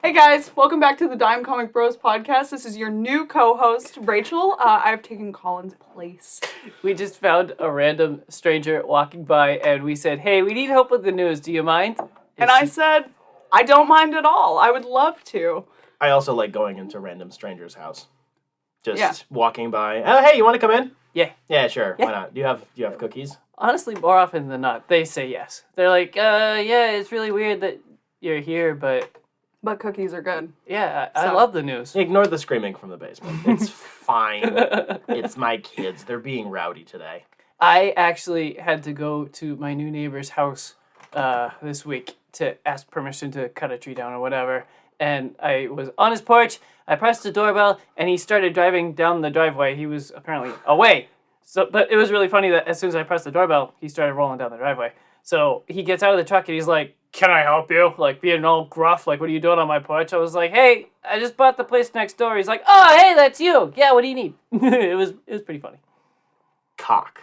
Hey guys, welcome back to the Dime Comic Bros podcast. This is your new co-host, Rachel. I've taken Colin's place. We just found a random stranger walking by and we said, hey, we need help with the news. Do you mind? And I said, I don't mind at all. I would love to. I also like going into random strangers' house. Just walking by. Oh, hey, you want to come in? Yeah. Yeah, sure. Yeah. Why not? Do you have cookies? Honestly, more often than not, they say yes. They're like, yeah, it's really weird that you're here, but cookies are good. Yeah, I love the news. Ignore the screaming from the basement. It's fine. It's my kids. They're being rowdy today. I actually had to go to my new neighbor's house this week to ask permission to cut a tree down or whatever. And I was on his porch, I pressed the doorbell, and he started driving down the driveway. He was apparently away. But it was really funny that as soon as I pressed the doorbell, he started rolling down the driveway. So he gets out of the truck and he's like, can I help you? Like, being all gruff, like, what are you doing on my porch? I was like, hey, I just bought the place next door. He's like, oh, hey, that's you. Yeah, what do you need? It was pretty funny. Cock.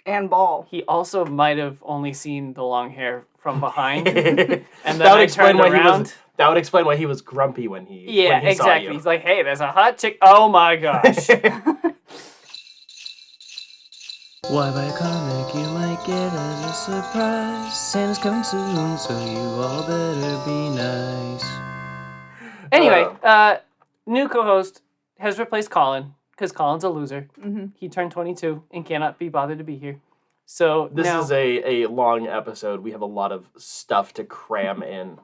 And ball. He also might have only seen the long hair from behind. And then that would explain that would explain why he was grumpy when he exactly. saw you. He's like, hey, there's a hot chick. Oh, my gosh. Why buy a comic you might get as a surprise? Santa's coming soon, so you all better be nice. Anyway, new co-host has replaced Colin, because Colin's a loser. Mm-hmm. He turned 22 and cannot be bothered to be here. So this is a long episode. We have a lot of stuff to cram in.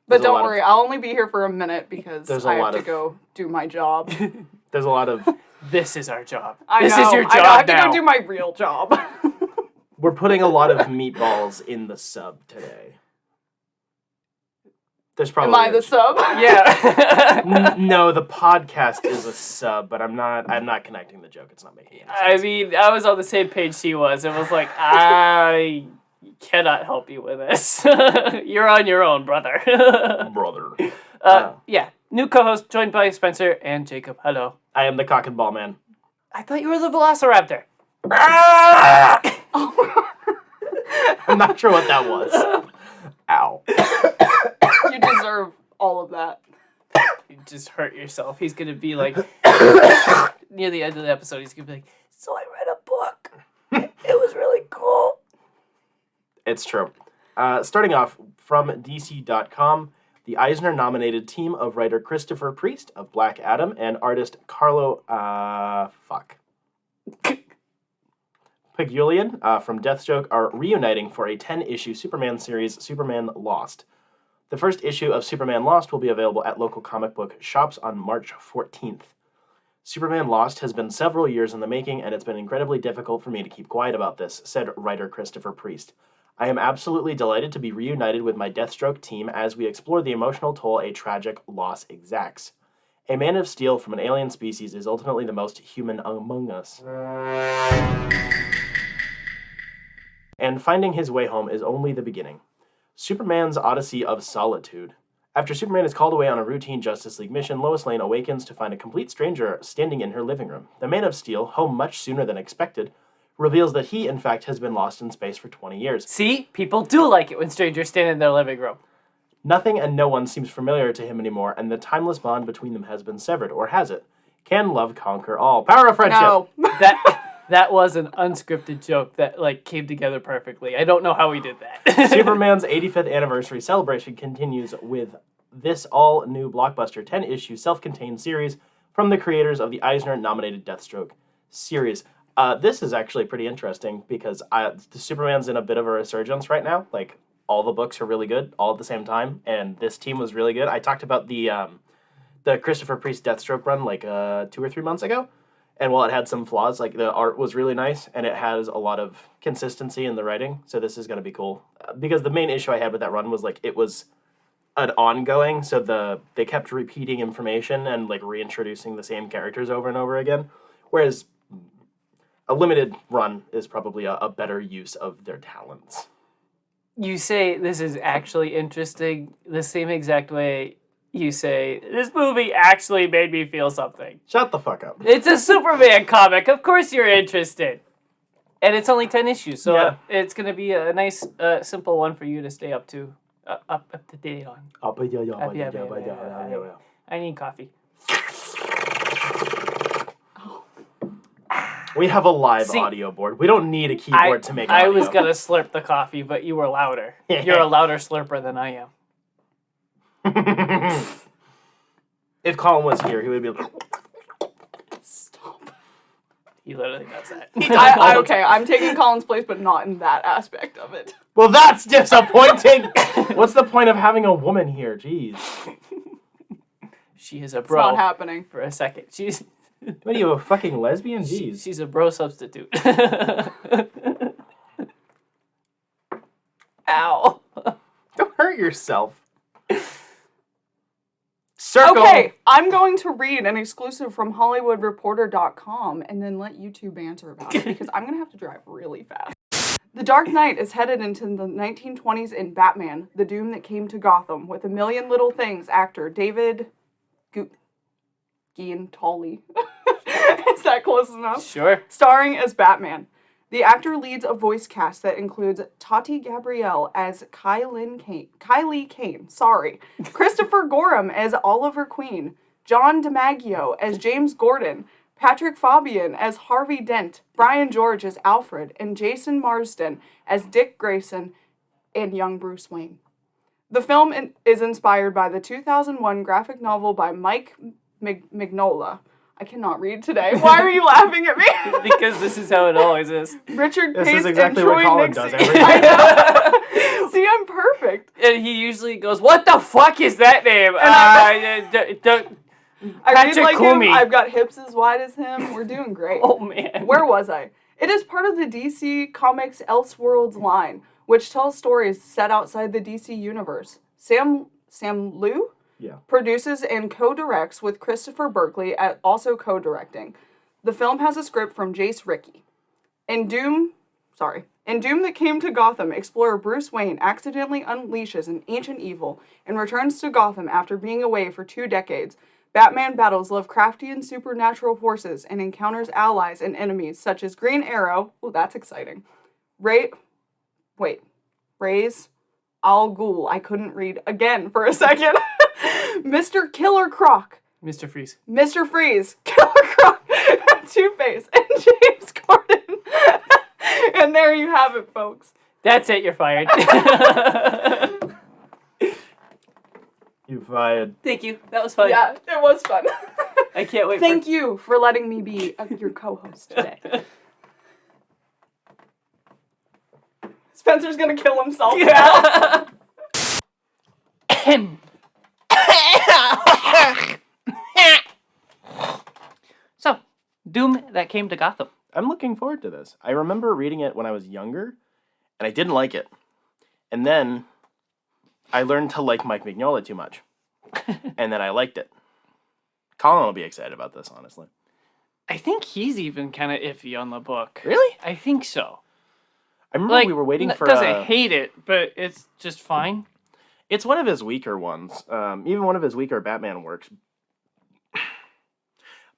But don't worry, I'll only be here for a minute because I have to go do my job. There's a lot of... This is our job. This is your job now. I have to go do my real job. We're putting a lot of meatballs in the sub today. There's probably... Am I the sub? Yeah. No, the podcast is a sub, but I'm not connecting the joke. It's not making any sense. I mean, I was on the same page she was. It was like, I cannot help you with this. You're on your own, brother. Brother. Yeah. New co-host joined by Spencer and Jacob. Hello. I am the cock and ball man. I thought you were the Velociraptor. I'm not sure what that was. Ow. You deserve all of that. You just hurt yourself. He's going to be like, near the end of the episode, he's going to be like, so I read a book. It was really cool. It's true. Starting off from DC.com, the Eisner-nominated team of writer Christopher Priest of Black Adam and artist Carlo Pagulayan from Deathstroke are reuniting for a 10-issue Superman series, Superman Lost. The first issue of Superman Lost will be available at local comic book shops on March 14th. Superman Lost has been several years in the making, and it's been incredibly difficult for me to keep quiet about this, said writer Christopher Priest. I am absolutely delighted to be reunited with my Deathstroke team as we explore the emotional toll a tragic loss exacts. A man of steel from an alien species is ultimately the most human among us. And finding his way home is only the beginning. Superman's Odyssey of Solitude. After Superman is called away on a routine Justice League mission, Lois Lane awakens to find a complete stranger standing in her living room. The Man of Steel, home much sooner than expected, reveals that he, in fact, has been lost in space for 20 years. See? People do like it when strangers stand in their living room. Nothing and no one seems familiar to him anymore, and the timeless bond between them has been severed, or has it? Can love conquer all? Power of friendship! No. That was an unscripted joke that, came together perfectly. I don't know how we did that. Superman's 85th anniversary celebration continues with this all-new blockbuster 10-issue self-contained series from the creators of the Eisner-nominated Deathstroke series. This is actually pretty interesting because the Superman's in a bit of a resurgence right now. Like, all the books are really good all at the same time, and this team was really good. I talked about the Christopher Priest Deathstroke run 2 or 3 months ago, and while it had some flaws, the art was really nice, and it has a lot of consistency in the writing, so this is going to be cool. Because the main issue I had with that run was, it was an ongoing, so they kept repeating information and, reintroducing the same characters over and over again, whereas a limited run is probably a better use of their talents. You say this is actually interesting the same exact way you say, this movie actually made me feel something. Shut the fuck up. It's a Superman comic. Of course you're interested. And it's only 10 issues, so it's going to be a nice, simple one for you to stay up to Up to date on. I need coffee. We have a live audio board. We don't need a keyboard to make audio. I was gonna slurp the coffee, but you were louder. You're a louder slurper than I am. If Colin was here, he would be like... Stop. He literally does that. Okay, I'm taking Colin's place, but not in that aspect of it. Well, that's disappointing! What's the point of having a woman here? Jeez. She is a It's bro. not happening. For a second. She's... What are you, a fucking lesbian? Jeez. She's a bro substitute. Ow. Don't hurt yourself. Circle. Okay, I'm going to read an exclusive from HollywoodReporter.com and then let you two banter about it because I'm going to have to drive really fast. The Dark Knight is headed into the 1920s in Batman, The Doom That Came to Gotham, with A Million Little Things actor David Giantoli. Is that close enough? Sure. Starring as Batman. The actor leads a voice cast that includes Tati Gabrielle as Kylie Kane, Christopher Gorham as Oliver Queen, John DiMaggio as James Gordon, Patrick Fabian as Harvey Dent, Brian George as Alfred, and Jason Marsden as Dick Grayson and young Bruce Wayne. The film is inspired by the 2001 graphic novel by Mike Mignola. I cannot read today. Why are you laughing at me? Because this is how it always is. Richard This Pace is exactly and what Troy Colin Nixon. does every I know. See, I'm perfect. And he usually goes, "What the fuck is that name?" I read Patrick like Kumi. him. I've got hips as wide as him. We're doing great. Oh man. Where was I? It is part of the DC Comics Elseworlds line, which tells stories set outside the DC universe. Sam Liu produces and co-directs with Christopher Berkeley, also co-directing. The film has a script from Jace Rickey. In Doom That Came to Gotham, explorer Bruce Wayne accidentally unleashes an ancient evil and returns to Gotham after being away for 2 decades. Batman battles Lovecraftian supernatural forces and encounters allies and enemies such as Green Arrow, oh that's exciting, Ra's Al Ghul, I couldn't read again for a second, Mr. Killer Croc, Mr. Freeze. Mr. Freeze, Killer Croc, Two-Face, and James Gordon. And there you have it, folks. That's it, you're fired. You fired. Thank you. That was fun. Yeah, it was fun. I can't wait. Thank you for letting me be your co-host today. Spencer's gonna kill himself now. So, Doom That Came to Gotham. I'm looking forward to this. I remember reading it when I was younger, and I didn't like it. And then I learned to like Mike Mignola too much. And then I liked it. Colin will be excited about this, honestly. I think he's even kind of iffy on the book. Really? I think so. I remember we were waiting for... Doesn't hate it, but it's just fine. It's one of his weaker ones. Even one of his weaker Batman works.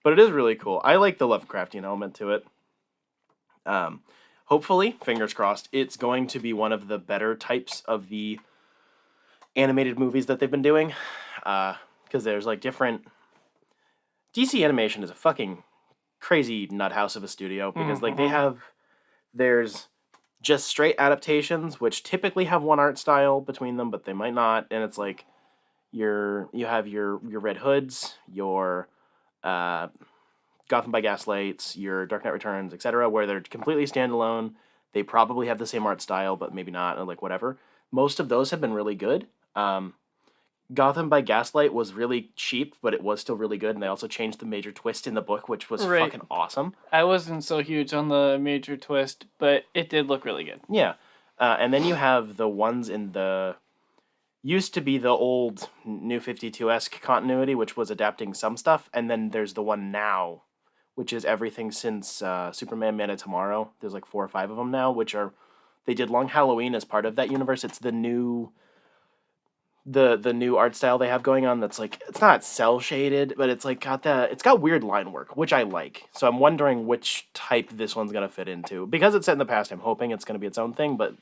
But it is really cool. I like the Lovecraftian element to it. Hopefully, fingers crossed, it's going to be one of the better types of the animated movies that they've been doing. Because there's like different... DC Animation is a fucking crazy nut house of a studio. Because like they have... There's just straight adaptations, which typically have one art style between them, but they might not. And it's like you have your Red Hoods, your Gotham by Gaslights, your Dark Knight Returns, etc., where they're completely standalone. They probably have the same art style, but maybe not, or like whatever. Most of those have been really good. Gotham by Gaslight was really cheap, but it was still really good, and they also changed the major twist in the book, which was fucking awesome. I wasn't so huge on the major twist, but it did look really good. Yeah. And then you have the ones in the... Used to be the old New 52-esque continuity, which was adapting some stuff, and then there's the one now, which is everything since Superman Man of Tomorrow. There's like 4 or 5 of them now, which are... They did Long Halloween as part of that universe. It's the new... The new art style they have going on that's like, it's not cell shaded, but it's like it's got weird line work, which I like. So I'm wondering which type this one's going to fit into. Because it's set in the past, I'm hoping it's going to be its own thing, but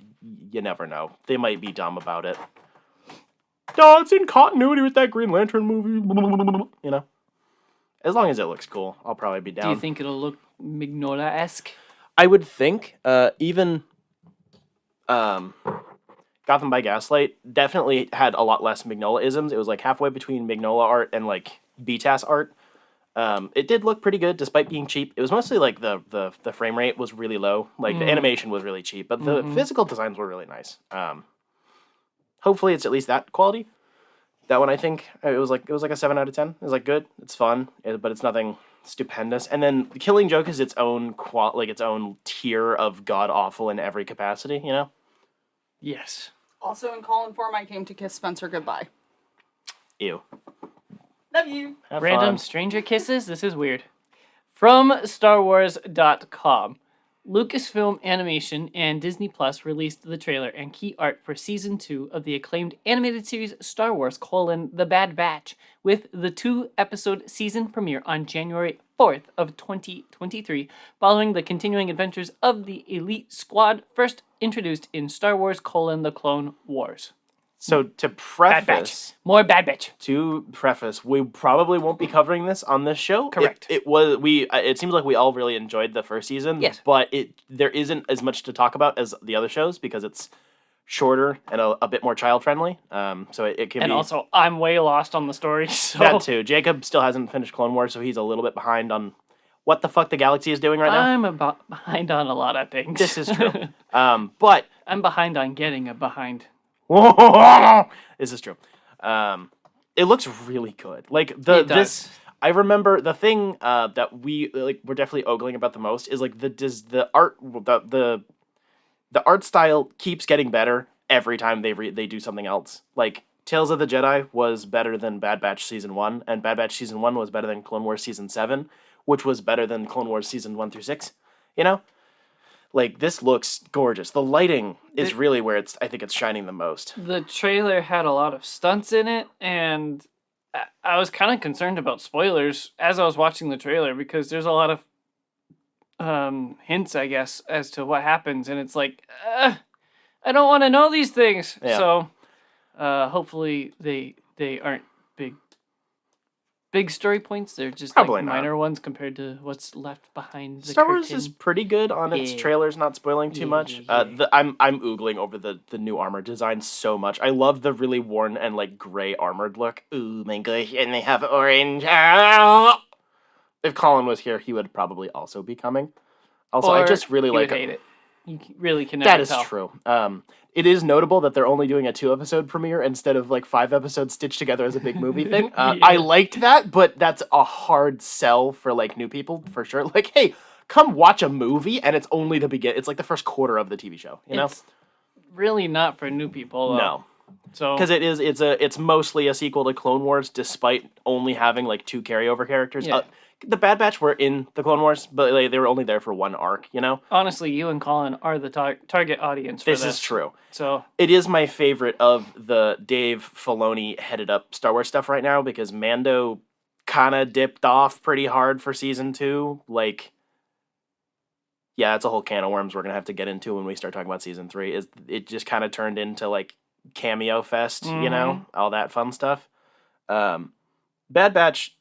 you never know. They might be dumb about it. oh, it's in continuity with that Green Lantern movie. You know, as long as it looks cool, I'll probably be down. Do you think it'll look Mignola-esque? I would think even Gotham by Gaslight definitely had a lot less Mignola-isms. It was like halfway between Mignola art and like BTAS art. It did look pretty good despite being cheap. It was mostly like the frame rate was really low. Like the animation was really cheap, but the physical designs were really nice. Hopefully it's at least that quality. That one, I think it was like a 7 out of 10. It was like good. It's fun, but it's nothing stupendous. And then the Killing Joke is its own its own tier of god awful in every capacity. You know. Yes. Also in Colin form, I came to kiss Spencer goodbye. Ew. Love you. Have Random fun. stranger kisses? This is weird. From StarWars.com. Lucasfilm Animation and Disney Plus released the trailer and key art for Season 2 of the acclaimed animated series Star Wars: The Bad Batch, with the 2-episode season premiere on January 4th of 2023, following the continuing adventures of the Elite Squad first introduced in Star Wars: The Clone Wars. So to Bad Batch. preface, More Bad Batch. we probably won't be covering this on this show. Correct. It seems like we all really enjoyed the first season. Yes. But there isn't as much to talk about as the other shows because it's shorter and a bit more child friendly. So it can And be. also, I'm way lost on the story, so... That too. Jacob still hasn't finished Clone Wars, so he's a little bit behind on what the fuck the galaxy is doing right now. I'm behind on a lot of things. This is true. But I'm behind on getting a behind. this is true. It looks really good. Like It does. I remember the thing that we're definitely ogling about the most is like the art style keeps getting better every time they do something else. Like Tales of the Jedi was better than Bad Batch Season 1, and Bad Batch Season 1 was better than Clone Wars Season 7, which was better than Clone Wars Season 1 through 6. You know? Like, this looks gorgeous. The lighting is really where I think it's shining the most. The trailer had a lot of stunts in it, and I was kind of concerned about spoilers as I was watching the trailer, because there's a lot of hints, I guess, as to what happens, and it's like, I don't want to know these things. Yeah. So, hopefully they aren't big story points. They're just Probably like not. minor ones compared to what's left behind the Star curtain. Wars is pretty good on its Yeah. trailers, not spoiling too Yeah, much. yeah. I'm oogling over the new armor design so much. I love the really worn and like gray armored look. Ooh my gosh, and they have orange. Ah! If Colin was here, he would probably also be coming. Also, I Or just really you like would hate it. You really can never That is tell. true. It is notable that they're only doing a 2-episode premiere instead of like 5 episodes stitched together as a big movie thing. Yeah. I liked that, but that's a hard sell for like new people for sure. Like, hey, come watch a movie, and it's only the begin. It's like the first quarter of the TV show. You know, It's really not for new people, though. no, So because it's mostly a sequel to Clone Wars, despite only having like 2 carryover characters. Yeah. The Bad Batch were in the Clone Wars, but they were only there for 1 arc. You know, honestly, you and Colin are the target audience for this. this is true. So It is my favorite of the Dave Filoni headed up Star Wars stuff right now because Mando kind of dipped off pretty hard for Season 2. Like, yeah, it's a whole can of worms we're going to have to get into when we start talking about Season 3. It just kind of turned into, like, cameo fest, you know? All that fun stuff. Bad Batch,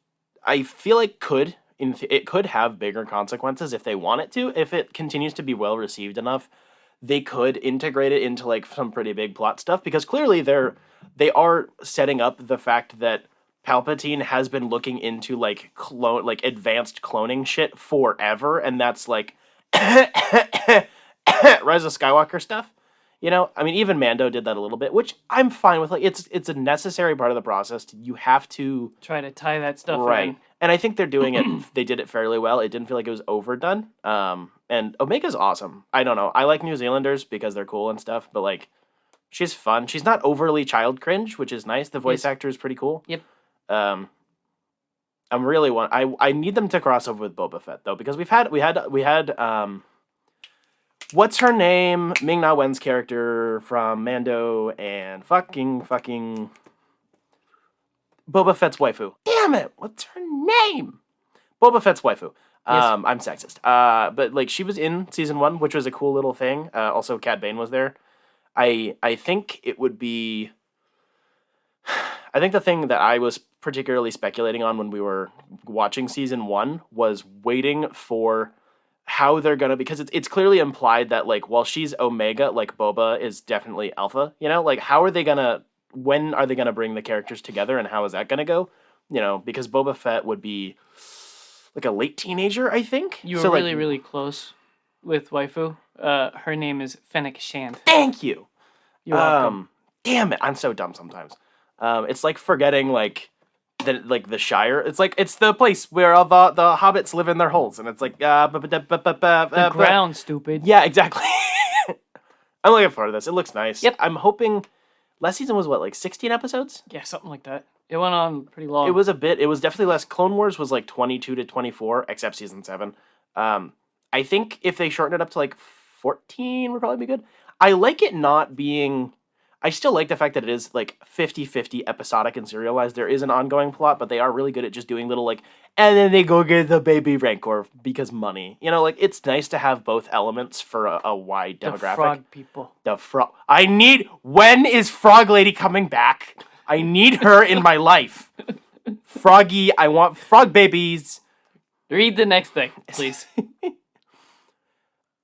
I feel like it could have bigger consequences if they want it to. If it continues to be well received enough, they could integrate it into like some pretty big plot stuff because clearly they are setting up the fact that Palpatine has been looking into like advanced cloning shit forever, and that's like Rise of Skywalker stuff. You know, I mean, even Mando did that a little bit, which I'm fine with. Like, it's a necessary part of the process. You have to try to tie that stuff right, in. and I think they're doing it. They did it fairly well. It didn't feel like it was overdone. And Omega's awesome. I don't know. I like New Zealanders because they're cool and stuff, but like, she's fun. She's not overly child cringe, which is nice. The voice actor is pretty cool. Yep. I'm really I need them to cross over with Boba Fett though, because we had what's her name? Ming-Na Wen's character from Mando and fucking Boba Fett's waifu. Damn it! What's her name? Boba Fett's waifu. Yes. I'm sexist. But like she was in Season 1, which was a cool little thing. Also, Cad Bane was there. I think it would be I think the thing that I was particularly speculating on when we were watching season 1 was waiting for how they're gonna, because it's clearly implied that like while she's Omega, like Boba is definitely Alpha. You know, like when are they gonna bring the characters together, and how is that gonna go? You know, because Boba Fett would be like a late teenager, I think. You were So, really, really close with waifu. Her name is Fennec Shand. Thank you. You're welcome. Damn it, I'm so dumb sometimes. It's like forgetting like the Shire. It's like it's the place where all the hobbits live in their holes, and it's like The ground, stupid. Yeah, exactly. I'm looking forward to this. It looks nice. Yep. I'm hoping. Last season was what, like 16 episodes? Yeah, something like that. It went on pretty long. It was a bit. It was definitely less. Clone Wars was like 22 to 24, except season 7. I think if they shorten it up to like 14, would probably be good. I like it not being. I still like the fact that it is like 50-50 episodic and serialized. There is an ongoing plot, but they are really good at just doing little like, and then they go get the baby Rancor because money. You know, like it's nice to have both elements for a wide demographic. The frog people. The frog. When is Frog Lady coming back? I need her in my life. Froggy, I want frog babies. Read the next thing, please.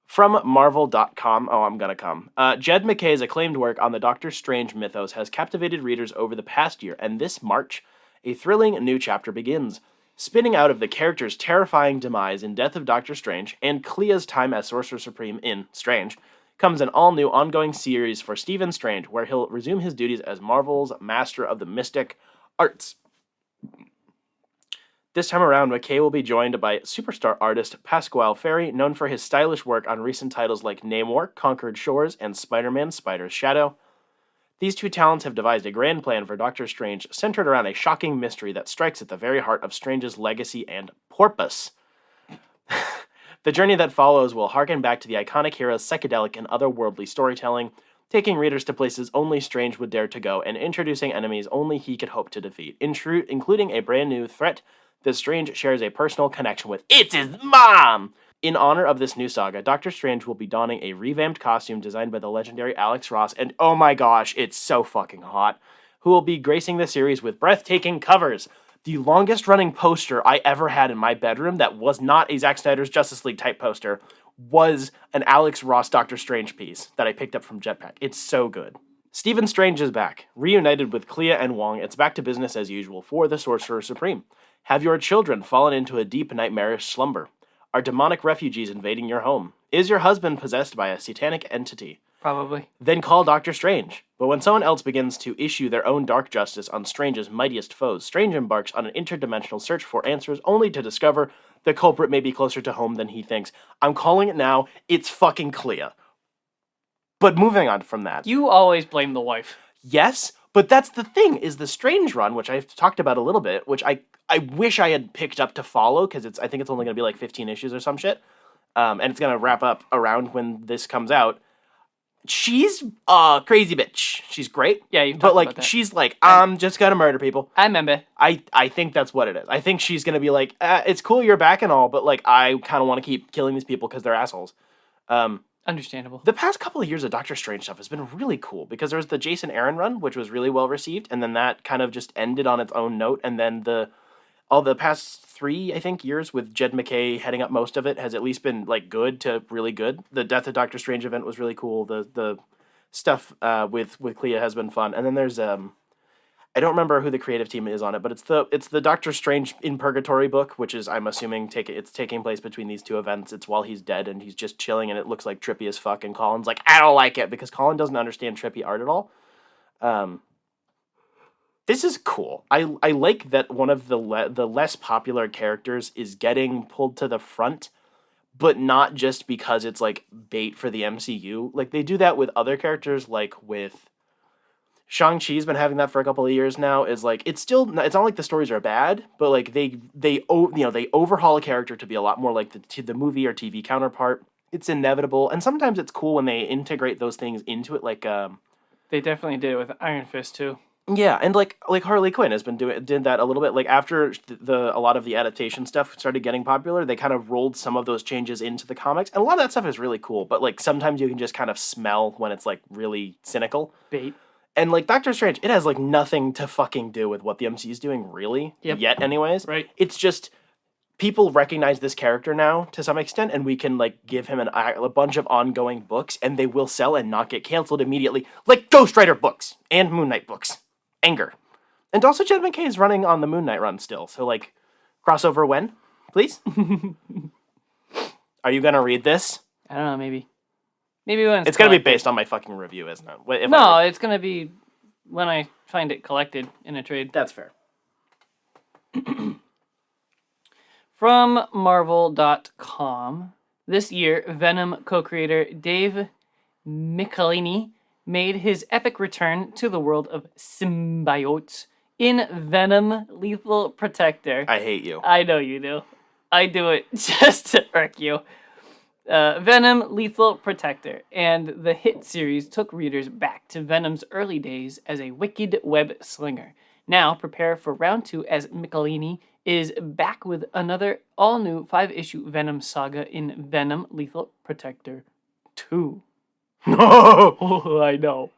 From Marvel.com, I'm gonna come. Jed MacKay's acclaimed work on the Doctor Strange mythos has captivated readers over the past year, and this March, a thrilling new chapter begins. Spinning out of the character's terrifying demise in Death of Doctor Strange and Clea's time as Sorcerer Supreme in Strange, comes an all-new ongoing series for Stephen Strange, where he'll resume his duties as Marvel's master of the mystic arts. This time around, MacKay will be joined by superstar artist Pasquale Ferry, known for his stylish work on recent titles like Namor, Conquered Shores, and Spider-Man Spider's Shadow. These two talents have devised a grand plan for Doctor Strange, centered around a shocking mystery that strikes at the very heart of Strange's legacy and purpose. The journey that follows will harken back to the iconic hero's psychedelic and otherworldly storytelling, taking readers to places only Strange would dare to go and introducing enemies only he could hope to defeat, including a brand new threat that Strange shares a personal connection with. It's his mom! In honor of this new saga, Doctor Strange will be donning a revamped costume designed by the legendary Alex Ross, and oh my gosh, it's so fucking hot, who will be gracing the series with breathtaking covers. The longest running poster I ever had in my bedroom that was not a Zack Snyder's Justice League type poster was an Alex Ross Doctor Strange piece that I picked up from Jetpack. It's so good. Stephen Strange is back. Reunited with Clea and Wong, it's back to business as usual for the Sorcerer Supreme. Have your children fallen into a deep nightmarish slumber? Are demonic refugees invading your home? Is your husband possessed by a satanic entity? Probably. Then call Doctor Strange. But when someone else begins to issue their own dark justice on Strange's mightiest foes, Strange embarks on an interdimensional search for answers only to discover the culprit may be closer to home than he thinks. I'm calling it now. It's fucking Clea. But moving on from that. You always blame the wife. Yes, but that's the thing, is the Strange run, which I've talked about a little bit, which I wish I had picked up to follow, because I think it's only going to be like 15 issues or some shit. And it's going to wrap up around when this comes out. She's a crazy bitch. She's great. Yeah, you've but talked like about that. she's like, I'm just gonna murder people. I remember. I think that's what it is. I think she's gonna be like, it's cool you're back and all, but like I kind of want to keep killing these people because they're assholes. Understandable. The past couple of years of Doctor Strange stuff has been really cool because there was the Jason Aaron run, which was really well received, and then that kind of just ended on its own note, and then all the past 3, I think, years with Jed MacKay heading up most of it has at least been like good to really good. The Death of Doctor Strange event was really cool. The stuff with Clea has been fun. And then there's I don't remember who the creative team is on it, but it's the Doctor Strange in Purgatory book, which is, I'm assuming, it's taking place between these two events. It's while he's dead and he's just chilling and it looks like trippy as fuck, and Colin's like, I don't like it, because Colin doesn't understand trippy art at all. This is cool. I like that one of the less popular characters is getting pulled to the front, but not just because it's like bait for the MCU. Like they do that with other characters, like with Shang-Chi's been having that for a couple of years now. Is like it's not like the stories are bad, but like they overhaul a character to be a lot more like the movie or TV counterpart. It's inevitable, and sometimes it's cool when they integrate those things into it. Like they definitely did it with Iron Fist too. Yeah, and like Harley Quinn has been did that a little bit. Like after a lot of the adaptation stuff started getting popular, they kind of rolled some of those changes into the comics, and a lot of that stuff is really cool. But like sometimes you can just kind of smell when it's like really cynical. Bait. And, like, Doctor Strange, it has, like, nothing to fucking do with what the MCU is doing, really. Yep. Yet, anyways. Right. It's just, people recognize this character now, to some extent, and we can, like, give him a bunch of ongoing books, and they will sell and not get canceled immediately. Like Ghost Rider books, and Moon Knight books. Anger. And also, Jed McKay is running on the Moon Knight run still, so, like, crossover when? Please? Are you gonna read this? I don't know, maybe. Maybe when it's gonna be based on my fucking review, isn't it? It's gonna be when I find it collected in a trade. That's fair. From Marvel.com, this year, Venom co-creator Dave Michelini made his epic return to the world of symbiotes in Venom Lethal Protector. I hate you. I know you do. I do it just to irk you. Venom Lethal Protector and the hit series took readers back to Venom's early days as a wicked web slinger. Now, prepare for round 2 as Michelini is back with another all-new 5-issue Venom saga in Venom Lethal Protector 2. Oh, I know.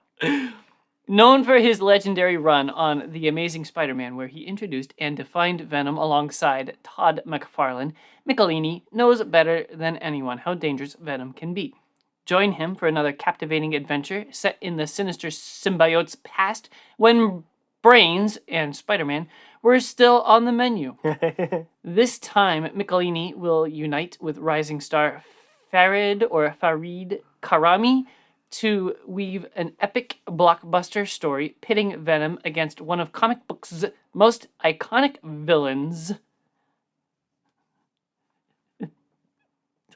Known for his legendary run on The Amazing Spider-Man, where he introduced and defined Venom alongside Todd McFarlane, Michelini knows better than anyone how dangerous Venom can be. Join him for another captivating adventure set in the sinister symbiote's past when Brains and Spider-Man were still on the menu. This time, Michelini will unite with rising star Farid Karami to weave an epic blockbuster story pitting Venom against one of comic books' most iconic villains,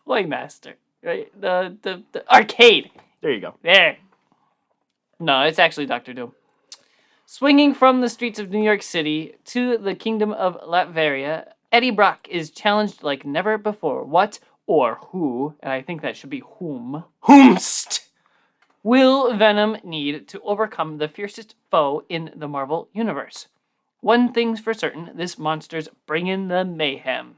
Toymaster, right? The arcade. There you go. There. No, it's actually Dr. Doom. Swinging from the streets of New York City to the kingdom of Latveria, Eddie Brock is challenged like never before. What or who, and I think that should be whom, will Venom need to overcome the fiercest foe in the Marvel Universe? One thing's for certain, this monster's bringing the mayhem.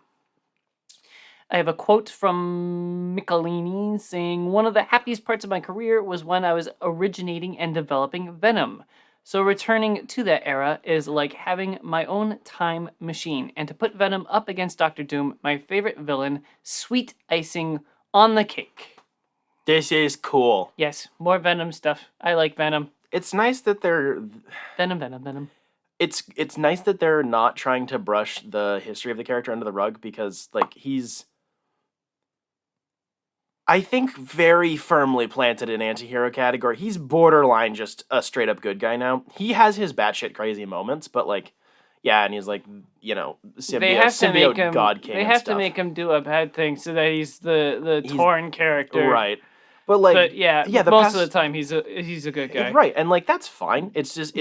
I have a quote from Michelini saying, "One of the happiest parts of my career was when I was originating and developing Venom. So returning to that era is like having my own time machine. And to put Venom up against Dr. Doom, my favorite villain, sweet icing on the cake." This is cool. Yes, more Venom stuff. I like Venom. It's nice that they're... Venom. It's nice that they're not trying to brush the history of the character under the rug, because, like, he's... I think very firmly planted in anti-hero category. He's borderline just a straight-up good guy now. He has his batshit crazy moments, but, like, yeah, and he's, like, you know, symbiote god king. They have to make him do a bad thing so that he's the torn character. Right. But yeah, most of the time he's a good guy. Right, and, like, that's fine. It's just,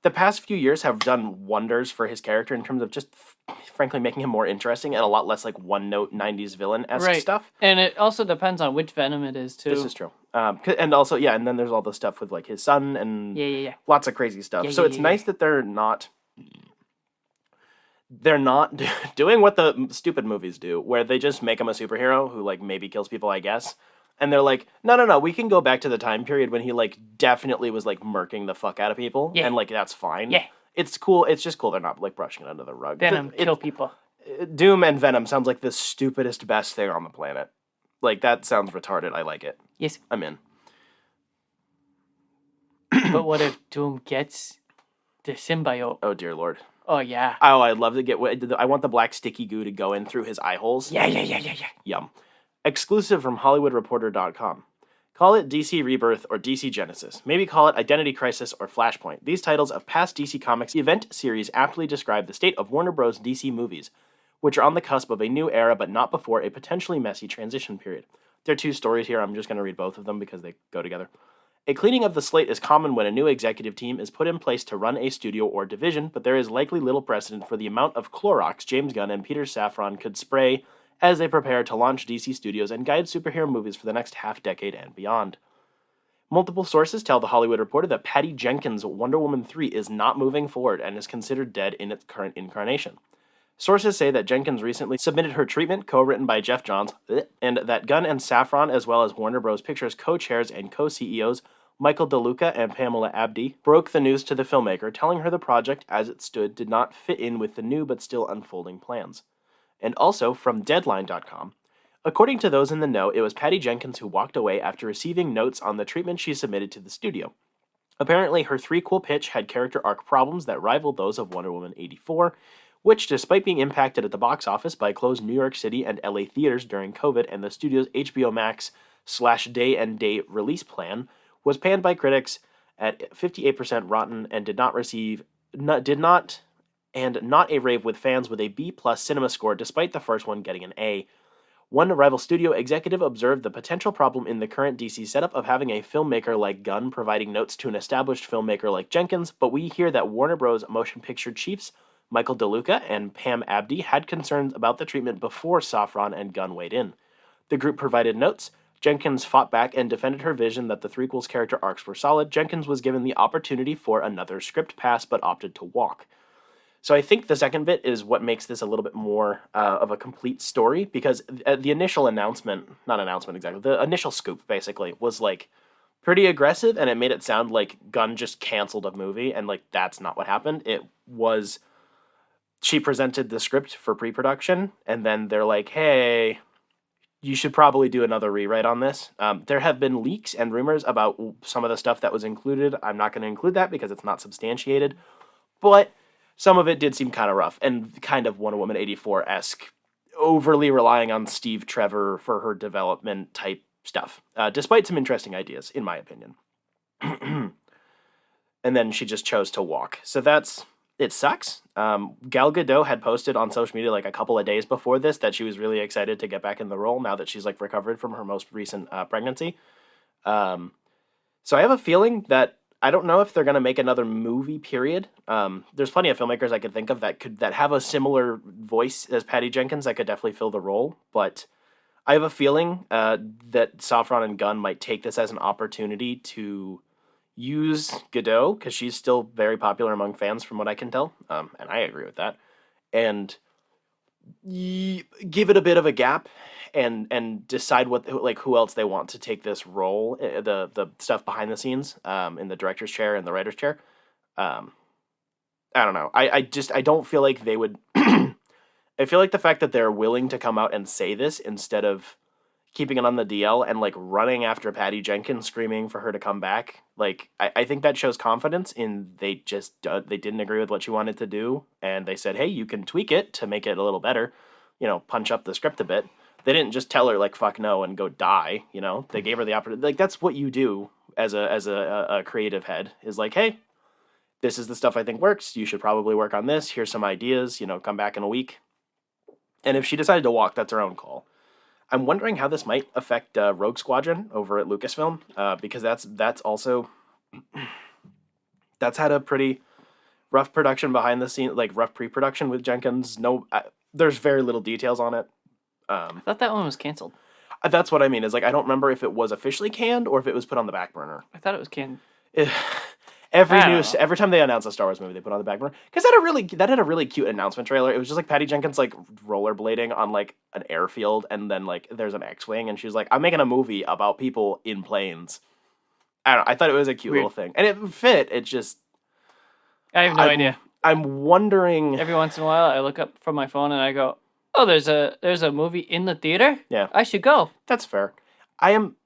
the past few years have done wonders for his character in terms of just, frankly, making him more interesting and a lot less, like, one-note 90s villain-esque stuff. And it also depends on which Venom it is, too. This is true. And also, yeah, and then there's all the stuff with, like, his son and lots of crazy stuff. So it's nice that they're not doing what the stupid movies do, where they just make him a superhero who, like, maybe kills people, I guess. And they're like, no, we can go back to the time period when he, like, definitely was, like, murking the fuck out of people. Yeah. And, like, that's fine. Yeah. It's cool. It's just cool they're not, like, brushing it under the rug. Venom, kill people. Doom and Venom sounds like the stupidest, best thing on the planet. Like, that sounds retarded. I like it. Yes. I'm in. But what if Doom gets the symbiote? Oh, dear Lord. Oh, yeah. Oh, I'd love to get... I want the black sticky goo to go in through his eye holes. Yeah. Yum. Exclusive from HollywoodReporter.com. Call it DC Rebirth or DC Genesis. Maybe call it Identity Crisis or Flashpoint. These titles of past DC Comics event series aptly describe the state of Warner Bros. DC movies, which are on the cusp of a new era but not before a potentially messy transition period. There are 2 stories here. I'm just going to read both of them because they go together. A cleaning of the slate is common when a new executive team is put in place to run a studio or division, but there is likely little precedent for the amount of Clorox James Gunn and Peter Safran could spray as they prepare to launch DC Studios and guide superhero movies for the next half-decade and beyond. Multiple sources tell The Hollywood Reporter that Patty Jenkins' Wonder Woman 3 is not moving forward and is considered dead in its current incarnation. Sources say that Jenkins recently submitted her treatment, co-written by Jeff Johns, and that Gunn and Safran, as well as Warner Bros. Pictures co-chairs and co-CEOs, Michael DeLuca and Pamela Abdy, broke the news to the filmmaker, telling her the project as it stood did not fit in with the new but still unfolding plans. And also from Deadline.com, according to those in the know, it was Patty Jenkins who walked away after receiving notes on the treatment she submitted to the studio. Apparently, her threequel pitch had character arc problems that rivaled those of Wonder Woman 84, which, despite being impacted at the box office by closed New York City and LA theaters during COVID and the studio's HBO Max/day and date release plan, was panned by critics at 58% rotten and not a rave with fans with a B+ cinema score despite the first one getting an A. One rival studio executive observed the potential problem in the current DC setup of having a filmmaker like Gunn providing notes to an established filmmaker like Jenkins, but we hear that Warner Bros. Motion Picture chiefs Michael DeLuca and Pam Abdy had concerns about the treatment before Safran and Gunn weighed in. The group provided notes. Jenkins fought back and defended her vision that the threequel's character arcs were solid. Jenkins was given the opportunity for another script pass, but opted to walk. So I think the second bit is what makes this a little bit more of a complete story, because the initial the initial scoop basically was like pretty aggressive, and it made it sound like Gunn just canceled a movie, and like that's not what happened. It was, she presented the script for pre-production, and then they're like, hey, you should probably do another rewrite on this. There have been leaks and rumors about some of the stuff that was included. I'm not going to include that because it's not substantiated, but some of it did seem kind of rough and kind of Wonder Woman 84-esque, overly relying on Steve Trevor for her development type stuff, despite some interesting ideas, in my opinion. And then she just chose to walk. So it sucks. Gal Gadot had posted on social media like a couple of days before this that she was really excited to get back in the role now that she's like recovered from her most recent pregnancy. So I have a feeling that I don't know if they're going to make another movie, period. There's plenty of filmmakers I could think of that have a similar voice as Patty Jenkins that could definitely fill the role. But I have a feeling that Safran and Gunn might take this as an opportunity to use Gadot, because she's still very popular among fans from what I can tell. And I agree with that. And give it a bit of a gap and decide who else they want to take this role, the stuff behind the scenes, in the director's chair and the writer's chair. I don't know. I don't feel like they would. I feel like the fact that they're willing to come out and say this instead of keeping it on the DL and like running after Patty Jenkins screaming for her to come back. Like, I think that shows confidence in they didn't agree with what she wanted to do. And they said, hey, you can tweak it to make it a little better, punch up the script a bit. They didn't just tell her like, fuck no, and go die. They gave her the opportunity. Like, that's what you do as a creative head, is like, hey, this is the stuff I think works. You should probably work on this. Here's some ideas, come back in a week. And if she decided to walk, that's her own call. I'm wondering how this might affect Rogue Squadron over at Lucasfilm, because that's also that's had a pretty rough production behind the scene, like rough pre-production with Jenkins. There's very little details on it. I thought that one was canceled. That's what I mean. Is like I don't remember if it was officially canned or if it was put on the back burner. I thought it was canned. Every time they announce a Star Wars movie, they put on the back burner, because that had a really cute announcement trailer. It was just like Patty Jenkins like rollerblading on like an airfield, and then like there's an X-wing, and she's like, "I'm making a movie about people in planes." I don't know. I thought it was a cute little thing, and it fit. It just I have no idea. I'm wondering. Every once in a while, I look up from my phone and I go, "Oh, there's a movie in the theater. Yeah, I should go." That's fair. I am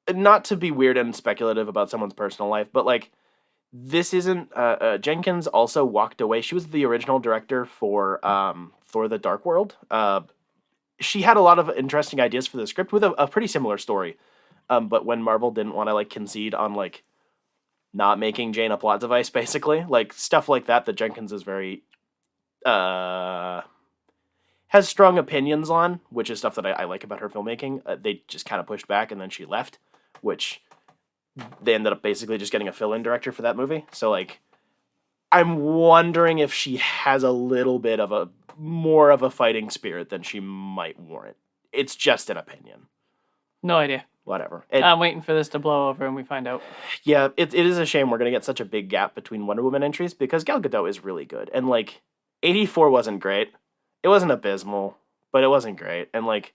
not to be weird and speculative about someone's personal life, but like. This isn't... Jenkins also walked away. She was the original director for Thor: The Dark World. She had a lot of interesting ideas for the script with a pretty similar story. But when Marvel didn't want to like concede on like not making Jane a plot device, basically, like stuff like that Jenkins is very... has strong opinions on, which is stuff that I like about her filmmaking. They just kind of pushed back, and then she left, which... They ended up basically just getting a fill-in director for that movie. So, like, I'm wondering if she has a little bit of more of a fighting spirit than she might warrant. It's just an opinion. No idea. Whatever. I'm waiting for this to blow over and we find out. Yeah, it is a shame we're going to get such a big gap between Wonder Woman entries, because Gal Gadot is really good. And, like, 84 wasn't great. It wasn't abysmal, but it wasn't great. And, like,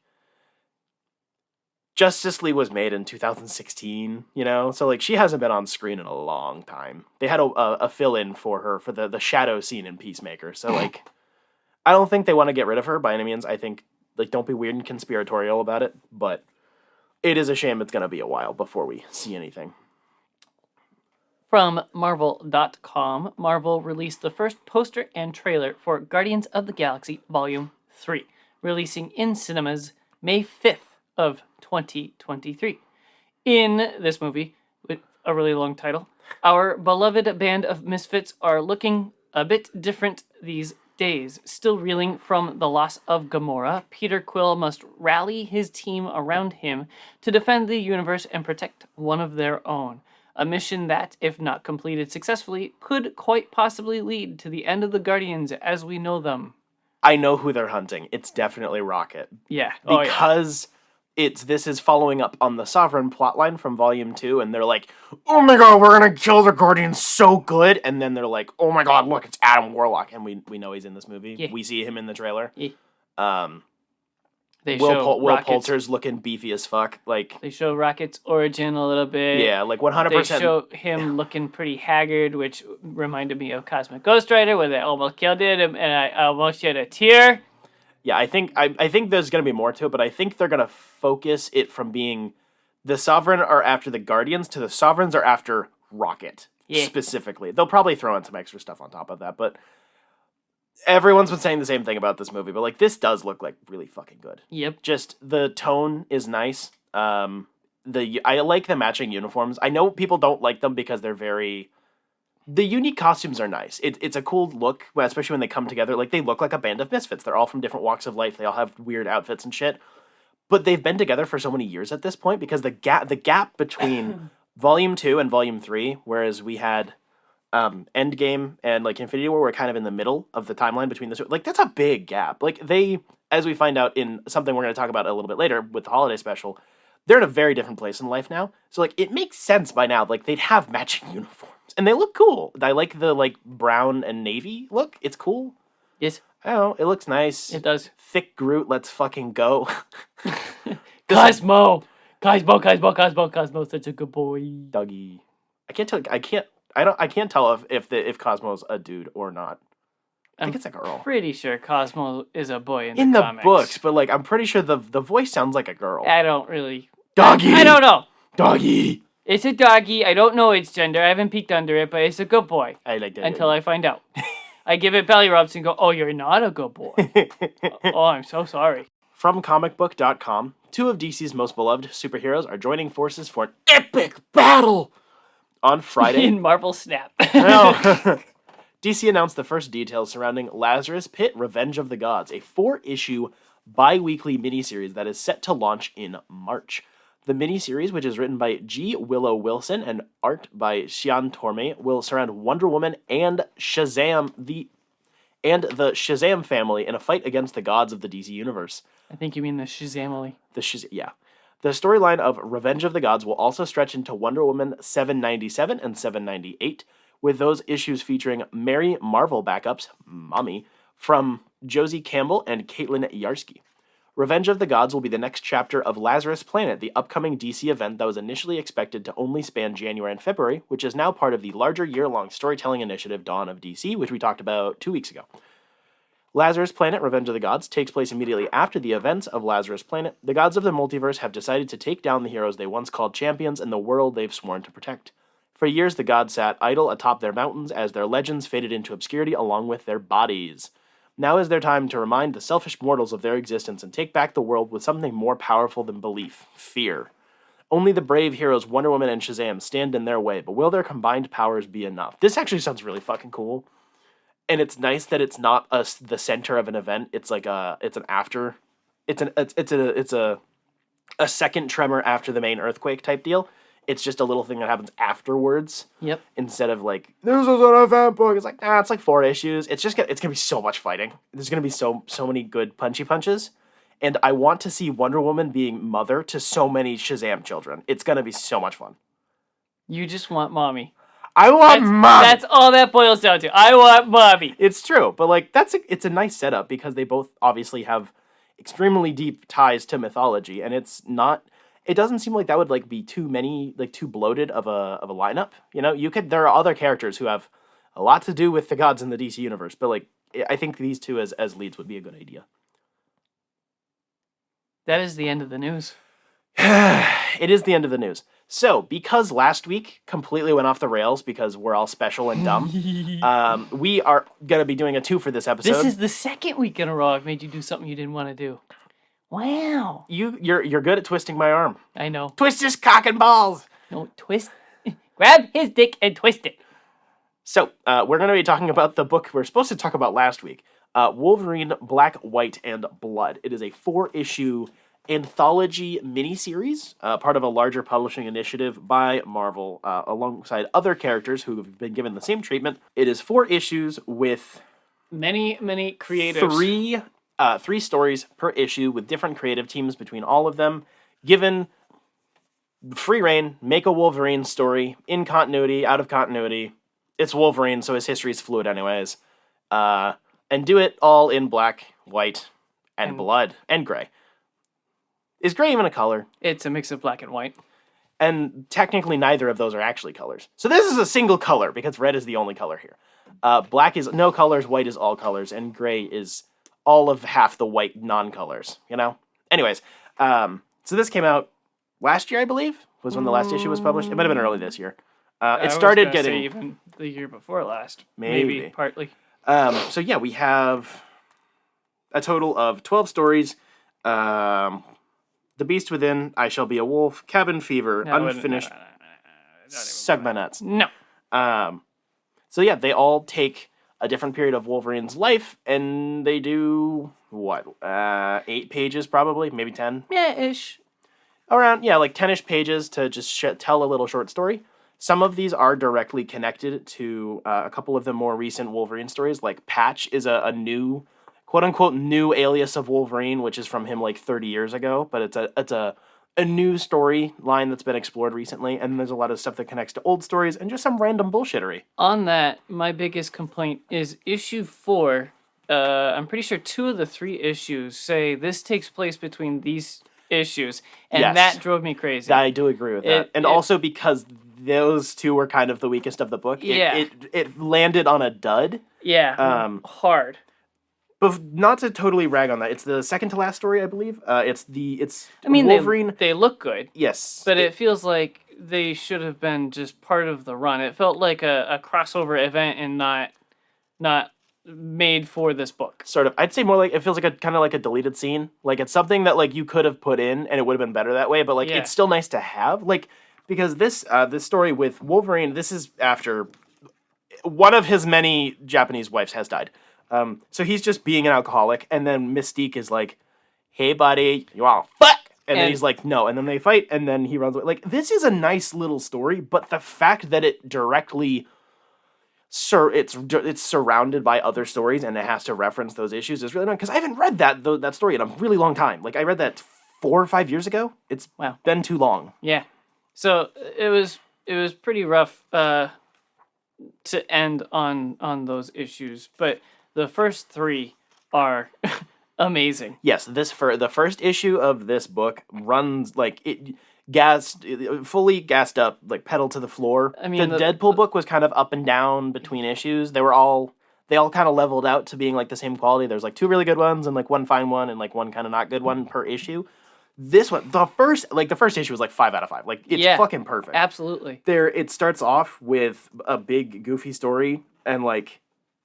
Justice League was made in 2016, you know? So, like, she hasn't been on screen in a long time. They had a fill-in for her for the shadow scene in Peacemaker. So, like, I don't think they want to get rid of her by any means. I think, like, don't be weird and conspiratorial about it. But it is a shame it's going to be a while before we see anything. From Marvel.com, Marvel released the first poster and trailer for Guardians of the Galaxy Volume 3, releasing in cinemas May 5th of 2023. In this movie, with a really long title, our beloved band of misfits are looking a bit different these days. Still reeling from the loss of Gamora, Peter Quill must rally his team around him to defend the universe and protect one of their own. A mission that, if not completed successfully, could quite possibly lead to the end of the Guardians as we know them. I know who they're hunting. It's definitely Rocket. Yeah. Because this is following up on the Sovereign plotline from Volume 2, and they're like, oh my god, we're gonna kill the Guardians so good, and then they're like, oh my god, look, it's Adam Warlock, and we know he's in this movie. Yeah. We see him in the trailer. Yeah. Will Poulter's looking beefy as fuck. Like, they show Rocket's origin a little bit. Yeah, like 100%. They show him looking pretty haggard, which reminded me of Cosmic Ghost Rider, where they almost killed him, and I almost shed a tear. Yeah, I think there's going to be more to it, but I think they're going to focus it from being the Sovereign are after the Guardians to the Sovereigns are after Rocket, specifically. They'll probably throw in some extra stuff on top of that, but everyone's been saying the same thing about this movie, but like this does look like really fucking good. Yep. Just the tone is nice. I like the matching uniforms. I know people don't like them because they're the unique costumes are nice. It's a cool look, especially when they come together. Like, they look like a band of misfits. They're all from different walks of life. They all have weird outfits and shit. But they've been together for so many years at this point because the gap between Volume 2 and Volume 3, whereas we had Endgame and like Infinity War were kind of in the middle of the timeline between the two. Like, that's a big gap. Like, they, as we find out in something we're going to talk about a little bit later with the holiday special, they're in a very different place in life now. So, like, it makes sense by now. Like, they'd have matching uniforms. And they look cool. I like the, like, brown and navy look. It's cool. Yes. I don't know. It looks nice. It does. Thick Groot, let's fucking go. Cosmo, such a good boy. Dougie. I can't tell if Cosmo's a dude or not. I think it's a girl. Pretty sure Cosmo is a boy in the comics. books, but like I'm pretty sure the voice sounds like a girl. I don't really. Doggy. I don't know. Doggy. It's a doggy. I don't know its gender. I haven't peeked under it, but it's a good boy. I like that. Until I find out. I give it belly rubs and go, oh, you're not a good boy. Oh, I'm so sorry. From comicbook.com, 2 of DC's most beloved superheroes are joining forces for an epic battle on Friday. In Marvel Snap. DC announced the first details surrounding Lazarus Pit Revenge of the Gods, a 4-issue bi-weekly miniseries that is set to launch in March. The miniseries, which is written by G. Willow Wilson and art by Xian Tormey, will surround Wonder Woman and Shazam, the Shazam family in a fight against the gods of the DC universe. I think you mean the Shazamily. Yeah. The storyline of Revenge of the Gods will also stretch into Wonder Woman 797 and 798, with those issues featuring Mary Marvel backups, Mommy, from Josie Campbell and Caitlin Yarsky. Revenge of the Gods will be the next chapter of Lazarus Planet, the upcoming DC event that was initially expected to only span January and February, which is now part of the larger year-long storytelling initiative Dawn of DC, which we talked about 2 weeks ago. Lazarus Planet, Revenge of the Gods, takes place immediately after the events of Lazarus Planet. The gods of the multiverse have decided to take down the heroes they once called champions and the world they've sworn to protect. For years, the gods sat idle atop their mountains as their legends faded into obscurity along with their bodies. Now is their time to remind the selfish mortals of their existence and take back the world with something more powerful than belief, fear. Only the brave heroes Wonder Woman and Shazam stand in their way, but will their combined powers be enough? This actually sounds really fucking cool. And it's nice that it's not the center of an event. It's like it's a second tremor after the main earthquake type deal. It's just a little thing that happens afterwards. Yep. Instead of like, this is an event book. It's like, it's like 4 issues. It's gonna be so much fighting. There's gonna be so many good punchy punches. And I want to see Wonder Woman being mother to so many Shazam children. It's gonna be so much fun. You just want mommy. I want mommy. That's all that boils down to. I want mommy. It's true, but like it's a nice setup because they both obviously have extremely deep ties to mythology, and it's not it doesn't seem like that would like be too many, like too bloated of a lineup. You know, there are other characters who have a lot to do with the gods in the DC universe, but like I think these two as leads would be a good idea. That is the end of the news. It is the end of the news. So, because last week completely went off the rails because we're all special and dumb, we are going to be doing a 2 for this episode. This is the second week in a row I've made you do something you didn't want to do. Wow. You're good at twisting my arm. I know. Twist his cock and balls. No, twist. Grab his dick and twist it. So, we're going to be talking about the book we're supposed to talk about last week, Wolverine, Black, White, and Blood. It is a 4-issue anthology miniseries, part of a larger publishing initiative by Marvel, alongside other characters who have been given the same treatment. It is 4 issues with many creatives. Three stories per issue with different creative teams between all of them, given free reign, make a Wolverine story, in continuity, out of continuity. It's Wolverine, so his history is fluid anyways. And do it all in black, white, and blood, and gray. Is gray even a color? It's a mix of black and white. And technically neither of those are actually colors. So this is a single color, because red is the only color here. Black is no colors, white is all colors, and gray is all of half the white non-colors, you know? Anyways, so this came out last year, I believe, was when the last issue was published. It might have been early this year. It started getting... say even the year before last. Maybe. Partly. So yeah, we have a total of 12 stories. The Beast Within, I Shall Be a Wolf, Cabin Fever, Unfinished, Sug My Nuts. No. So yeah, they all take a different period of Wolverine's life, and they do, 8 pages probably, maybe 10? Yeah, ish. Around, yeah, like 10-ish pages to just tell a little short story. Some of these are directly connected to a couple of the more recent Wolverine stories, like Patch is a new, quote-unquote, new alias of Wolverine, which is from him like 30 years ago, but it's a new storyline that's been explored recently, and there's a lot of stuff that connects to old stories, and just some random bullshittery. On that, my biggest complaint is issue 4. I'm pretty sure 2 of the 3 issues say this takes place between these issues, and Yes. that drove me crazy. I do agree with that. And also because those 2 were kind of the weakest of the book, it landed on a dud. Yeah, hard. But not to totally rag on that, it's the second to last story, I believe. It's Wolverine. They look good. Yes, but it feels like they should have been just part of the run. It felt like a crossover event and not made for this book. Sort of. I'd say more like it feels like a kind of like a deleted scene. Like it's something that like you could have put in and it would have been better that way. But like it's still nice to have. Like because this story with Wolverine, this is after one of his many Japanese wives has died. So he's just being an alcoholic, and then Mystique is like, "Hey, buddy, you want to fuck?" And then he's like, "No," and then they fight, and then he runs away. Like, this is a nice little story, but the fact that it directly, it's surrounded by other stories, and it has to reference those issues is really annoying, because I haven't read that story in a really long time. Like, I read that 4 or 5 years ago. It's been too long. Yeah. So it was pretty rough to end on those issues, but the first 3 are amazing. Yes, the first issue of this book runs like fully gassed up, like pedal to the floor. I mean, the Deadpool book was kind of up and down between issues. They all kind of leveled out to being like the same quality. There's like 2 really good ones and like 1 fine one and like 1 kind of not good one per issue. This one, the first issue was like 5 out of 5. Like it's fucking perfect. Absolutely. It starts off with a big goofy story and like.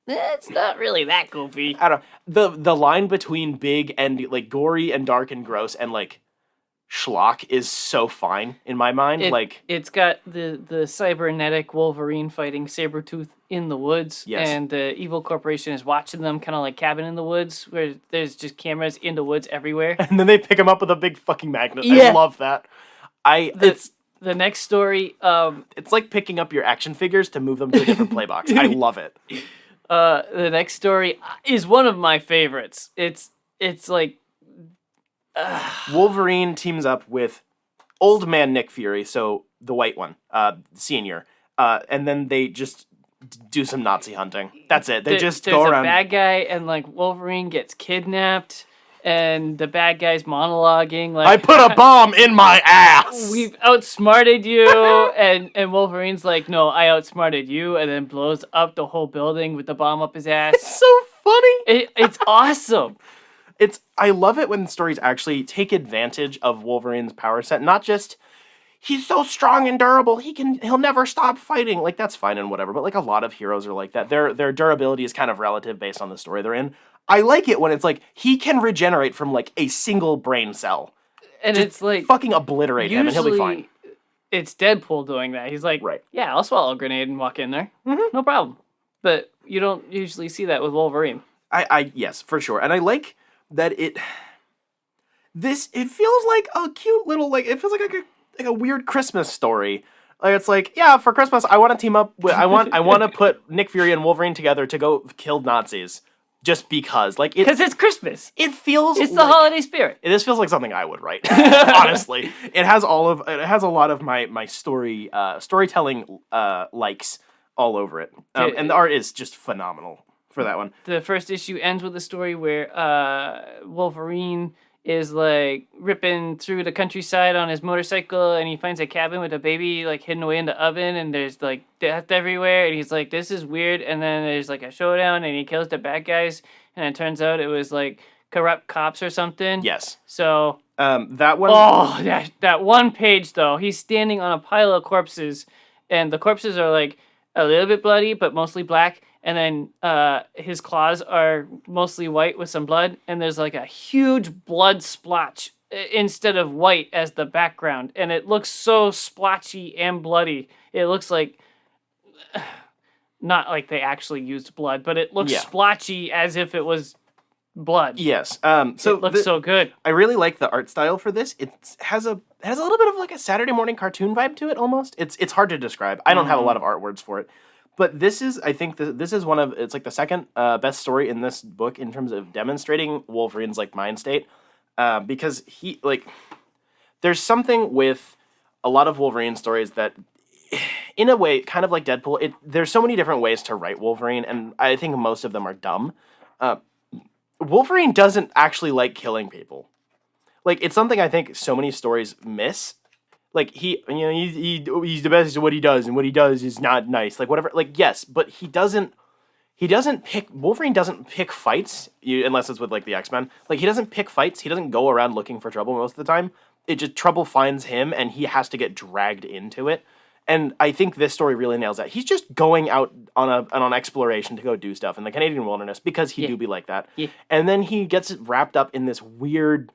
It's not really that goofy. I don't know. The line between big and like gory and dark and gross and like schlock is so fine in my mind. It's got the cybernetic Wolverine fighting Sabretooth in the woods, and the evil corporation is watching them, kind of like Cabin in the Woods, where there's just cameras in the woods everywhere. And then they pick him up with a big fucking magnet. I love that. The next story, it's like picking up your action figures to move them to a different play box. I love it. The next story is one of my favorites. It's like Wolverine teams up with old man Nick Fury, so the white one, senior, and then they just do some Nazi hunting. That's it. They just go around. There's a bad guy, and like Wolverine gets kidnapped, and the bad guy's monologuing like, I put a bomb in my ass. we've outsmarted you, and Wolverine's like, no, I outsmarted you, and then blows up the whole building with the bomb up his ass. It's so funny. It's awesome. I love it when stories actually take advantage of Wolverine's power set, not just he's so strong and durable, he'll never stop fighting. Like, that's fine and whatever, but like a lot of heroes are like that. Their durability is kind of relative based on the story they're in. I like it when it's like he can regenerate from like a single brain cell. And Just it's like fucking obliterate him and he'll be fine. It's Deadpool doing that. He's like, Right. yeah, I'll swallow a grenade and walk in there. Mhm. No problem. But you don't usually see that with Wolverine. Yes, for sure. And I like that it feels like a cute little, like, it feels like a weird Christmas story. Like, it's like, yeah, for Christmas I want to team up with I want to put Nick Fury and Wolverine together to go kill Nazis. Just because, like, Because it's Christmas. It feels It's the holiday spirit. This feels like something I would write. Honestly, it has a lot of my storytelling likes all over it, and the art is just phenomenal for that one. The first issue ends with a story where Wolverine is like ripping through the countryside on his motorcycle, and he finds a cabin with a baby like hidden away in the oven, and there's like death everywhere, and he's like, this is weird. And then there's like a showdown, and he kills the bad guys, and it turns out it was like corrupt cops or something. Yes. So that one. Oh, that one page though, he's standing on a pile of corpses, and the corpses are like a little bit bloody but mostly black. And then his claws are mostly white with some blood, and there's like a huge blood splotch instead of white as the background, and it looks so splotchy and bloody. It looks like, not like they actually used blood, but it looks splotchy as if it was blood. Yes. So it looks so good. I really like the art style for this. It has a little bit of like a Saturday morning cartoon vibe to it almost. It's hard to describe. I don't have a lot of art words for it. But this is, I think, this is it's like the second best story in this book in terms of demonstrating Wolverine's like mind state, because he like, there's something with a lot of Wolverine stories that, in a way, kind of like Deadpool. There's so many different ways to write Wolverine, and I think most of them are dumb. Wolverine doesn't actually like killing people. Like, it's something I think so many stories miss. Like, he's the best at what he does, and what he does is not nice. Like, whatever. Like, yes, but Wolverine doesn't pick fights, unless it's with, like, the X-Men. Like, he doesn't pick fights. He doesn't go around looking for trouble most of the time. Trouble finds him, and he has to get dragged into it. And I think this story really nails that. He's just going out on an exploration to go do stuff in the Canadian wilderness, because he do be like that. Yeah. And then he gets wrapped up in this weird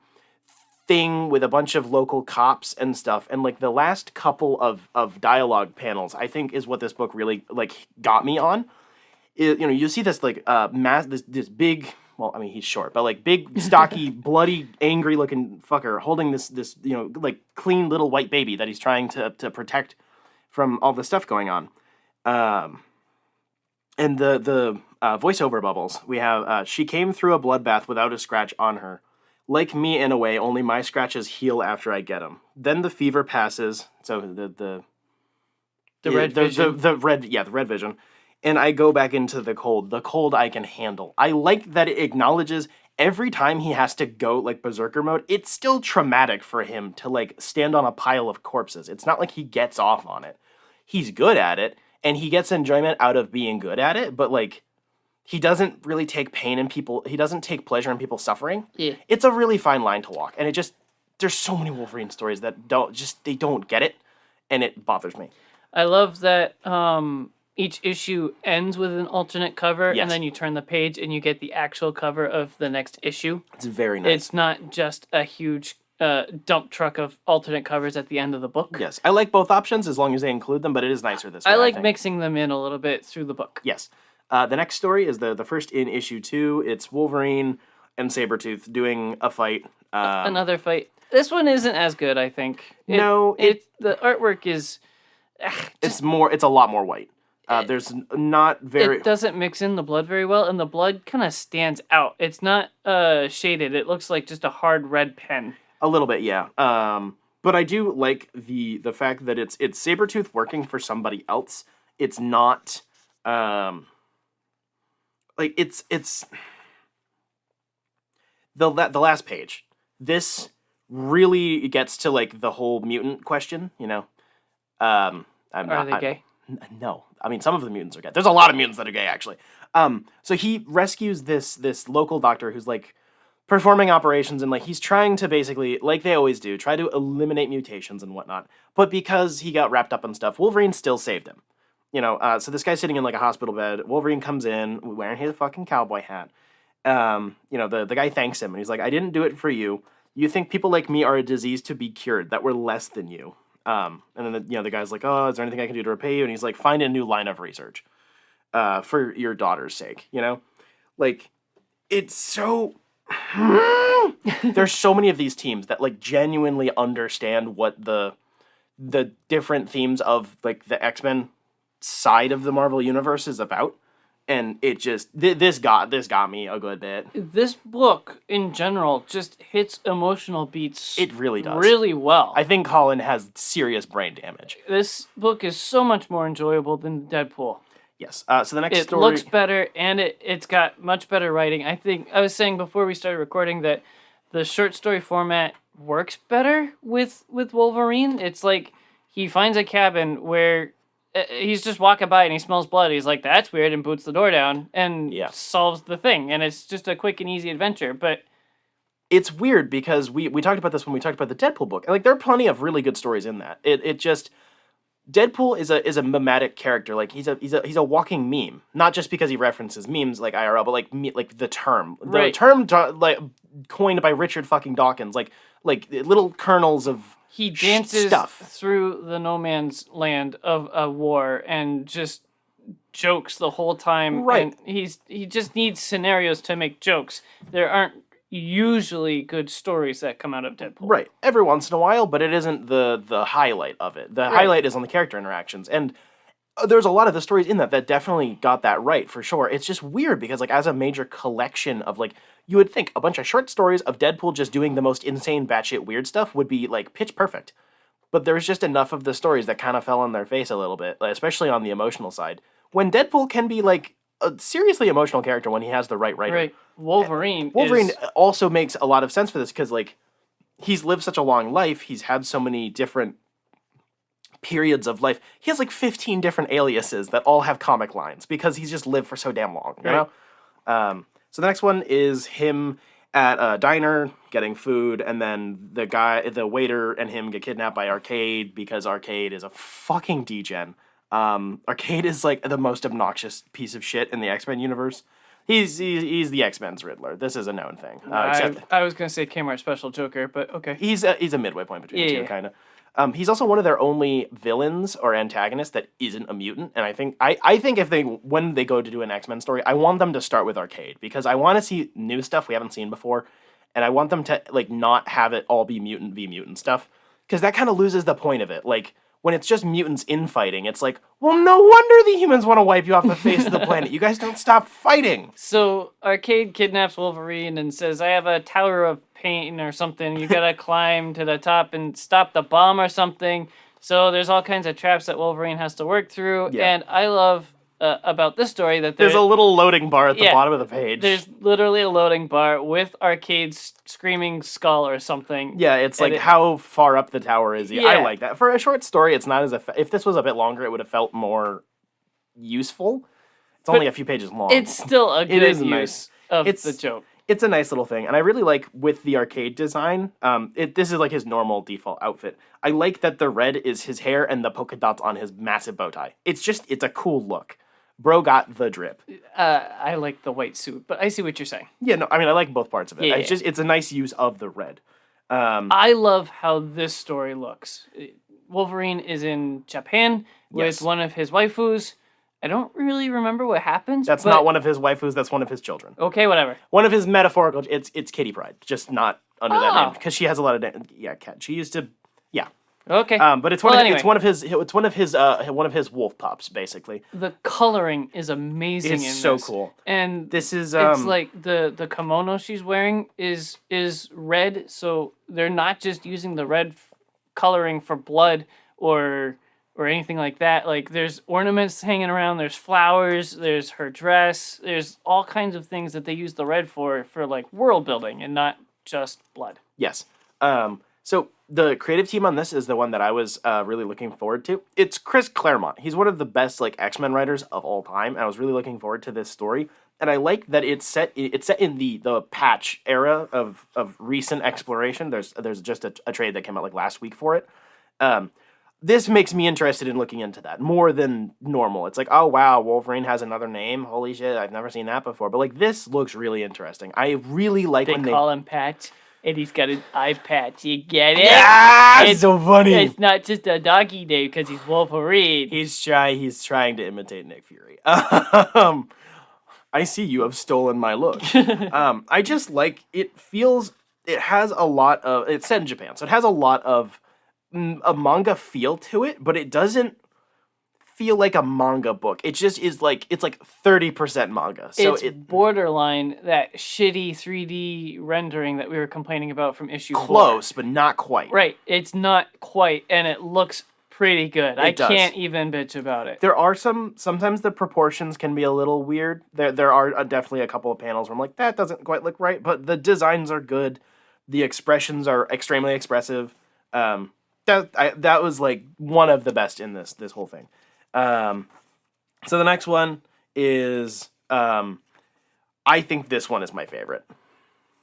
thing with a bunch of local cops and stuff, and like the last couple of dialogue panels, I think, is what this book really like got me on. You see this like this big, well, I mean, he's short, but like big, stocky, bloody, angry looking fucker holding this like clean little white baby that he's trying to protect from all the stuff going on. And the voiceover bubbles we have, she came through a bloodbath without a scratch on her. Like me in a way, only my scratches heal after I get them. Then the fever passes. So the red vision. The red vision. And I go back into the cold. The cold I can handle. I like that it acknowledges every time he has to go like berserker mode, it's still traumatic for him to like stand on a pile of corpses. It's not like he gets off on it. He's good at it, and he gets enjoyment out of being good at it, but like, he doesn't really take pain in people. He doesn't take pleasure in people suffering. Yeah. It's a really fine line to walk. And there's so many Wolverine stories that they don't get it. And it bothers me. I love that each issue ends with an alternate cover. Yes. And then you turn the page and you get the actual cover of the next issue. It's very nice. It's not just a huge dump truck of alternate covers at the end of the book. Yes. I like both options as long as they include them, but it is nicer this way. I like mixing them in a little bit through the book. Yes. The next story is the first in issue 2. It's Wolverine and Sabretooth doing a fight. Another fight. This one isn't as good, I think. The artwork is... it's a lot more white. There's not very... It doesn't mix in the blood very well, and the blood kind of stands out. It's not shaded. It looks like just a hard red pen. A little bit, yeah. But I do like the fact that it's Sabretooth working for somebody else. It's not... like, it's the last page. This really gets to like the whole mutant question, you know. Are they gay? No, I mean some of the mutants are gay. There's a lot of mutants that are gay actually. So he rescues this local doctor who's like performing operations, and like he's trying to basically, like they always do, try to eliminate mutations and whatnot. But because he got wrapped up in stuff, Wolverine still saved him. You know, so this guy's sitting in like a hospital bed. Wolverine comes in wearing his fucking cowboy hat. You know, the guy thanks him, and he's like, "I didn't do it for you. You think people like me are a disease to be cured, that we're less than you." And then the guy's like, "Oh, is there anything I can do to repay you?" And he's like, "Find a new line of research, for your daughter's sake." You know, like it's so. There's so many of these teams that like genuinely understand what the different themes of like the X-Men side of the Marvel universe is about, and it just this got me a good bit. This book in general just hits emotional beats. It really does, really well. I think Colin has serious brain damage. This book is so much more enjoyable than Deadpool. Yes. So the next it story... looks better, and it's got much better writing. I think I was saying before we started recording that the short story format works better with Wolverine. It's like he finds a cabin where he's just walking by and he smells blood. He's like, "That's weird," and boots the door down and solves the thing. And it's just a quick and easy adventure. But it's weird because we talked about this when we talked about the Deadpool book. Like there are plenty of really good stories in that. It just... Deadpool is a mimetic character. Like he's a walking meme. Not just because he references memes like IRL, but like the term, like coined by Richard fucking Dawkins. Like little kernels of he dances stuff through the no man's land of a war and just jokes the whole time. Right. And he just needs scenarios to make jokes. There aren't usually good stories that come out of Deadpool. Right. Every once in a while, but it isn't the highlight of it. The highlight is on the character interactions. And there's a lot of the stories in that definitely got that right, for sure. It's just weird because, like, as a major collection of, like, you would think a bunch of short stories of Deadpool just doing the most insane batshit weird stuff would be, like, pitch perfect. But there's just enough of the stories that kind of fell on their face a little bit, especially on the emotional side. When Deadpool can be, like, a seriously emotional character when he has the right writer. Right. Wolverine also makes a lot of sense for this because, like, he's lived such a long life. He's had so many different periods of life. He has, like, 15 different aliases that all have comic lines because he's just lived for so damn long, you know? So the next one is him at a diner getting food, and then the waiter and him get kidnapped by Arcade because Arcade is a fucking degen. Arcade is like the most obnoxious piece of shit in the X-Men universe. He's the X-Men's Riddler. This is a known thing. I was gonna say Kmart Special Joker, but okay. He's a midway point between the two, kind of. He's also one of their only villains or antagonists that isn't a mutant. And I think when they go to do an X-Men story, I want them to start with Arcade because I want to see new stuff we haven't seen before, and I want them to like not have it all be mutant v mutant stuff because that kind of loses the point of it. Like, when it's just mutants infighting, it's like, well, no wonder the humans want to wipe you off the face of the planet. You guys don't stop fighting. So Arcade kidnaps Wolverine and says, "I have a tower of pain or something. You gotta climb to the top and stop the bomb or something." So there's all kinds of traps that Wolverine has to work through. Yeah. And I love about this story that there's a little loading bar at the bottom of the page. There's literally a loading bar with Arcade's screaming skull or something. Yeah, it's like how far up the tower is he? Yeah. I like that. For a short story, it's not as if this was a bit longer, it would have felt more useful. It's only a few pages long. It's still a good use of the joke. It's a nice little thing, and I really like with the Arcade design. This is like his normal default outfit. I like that the red is his hair and the polka dots on his massive bow tie. It's a cool look. Bro got the drip. I like the white suit, but I see what you're saying. Yeah, no, I mean I like both parts of it. Yeah, it's a nice use of the red. I love how this story looks. Wolverine is in Japan with one of his waifus. I don't really remember what happens. That's not one of his waifus. That's one of his children. Okay, whatever. One of his metaphorical. It's Kitty Pryde, just not under that name because she has a lot of cat. She used to Okay. But it's one of his wolf pups basically. The coloring is amazing. It's so cool. And this is it's like the kimono she's wearing is red, so they're not just using the red coloring for blood or or anything like that. Like, there's ornaments hanging around, there's flowers, there's her dress, there's all kinds of things that they use the red for like world building and not just blood. Yes. So the creative team on this is the one that I was really looking forward to. It's Chris Claremont. He's one of the best like X-Men writers of all time, and I was really looking forward to this story. And I like that it's set in the patch era of recent exploration. There's just a trade that came out like last week for it. This makes me interested in looking into that more than normal. It's like, oh wow, Wolverine has another name. Holy shit, I've never seen that before. But like this looks really interesting. I really like when they call him Patch, and he's got an eye patch. You get it? Yeah, it's so funny. It's not just a doggy name because he's Wolverine. He's trying to imitate Nick Fury. I see you have stolen my look. I just like it. It has a lot of. It's set in Japan, so it has a lot of a manga feel to it, but it doesn't feel like a manga book. It just is like it's like 30% manga. So it's borderline that shitty 3D rendering that we were complaining about from issue 4. Close, but not quite. Right, it's not quite, and it looks pretty good. I can't even bitch about it. There are sometimes the proportions can be a little weird. There are definitely a couple of panels where I'm like, that doesn't quite look right, but the designs are good. The expressions are extremely expressive. That was like one of the best in this whole thing. So the next one is I think this one is my favorite.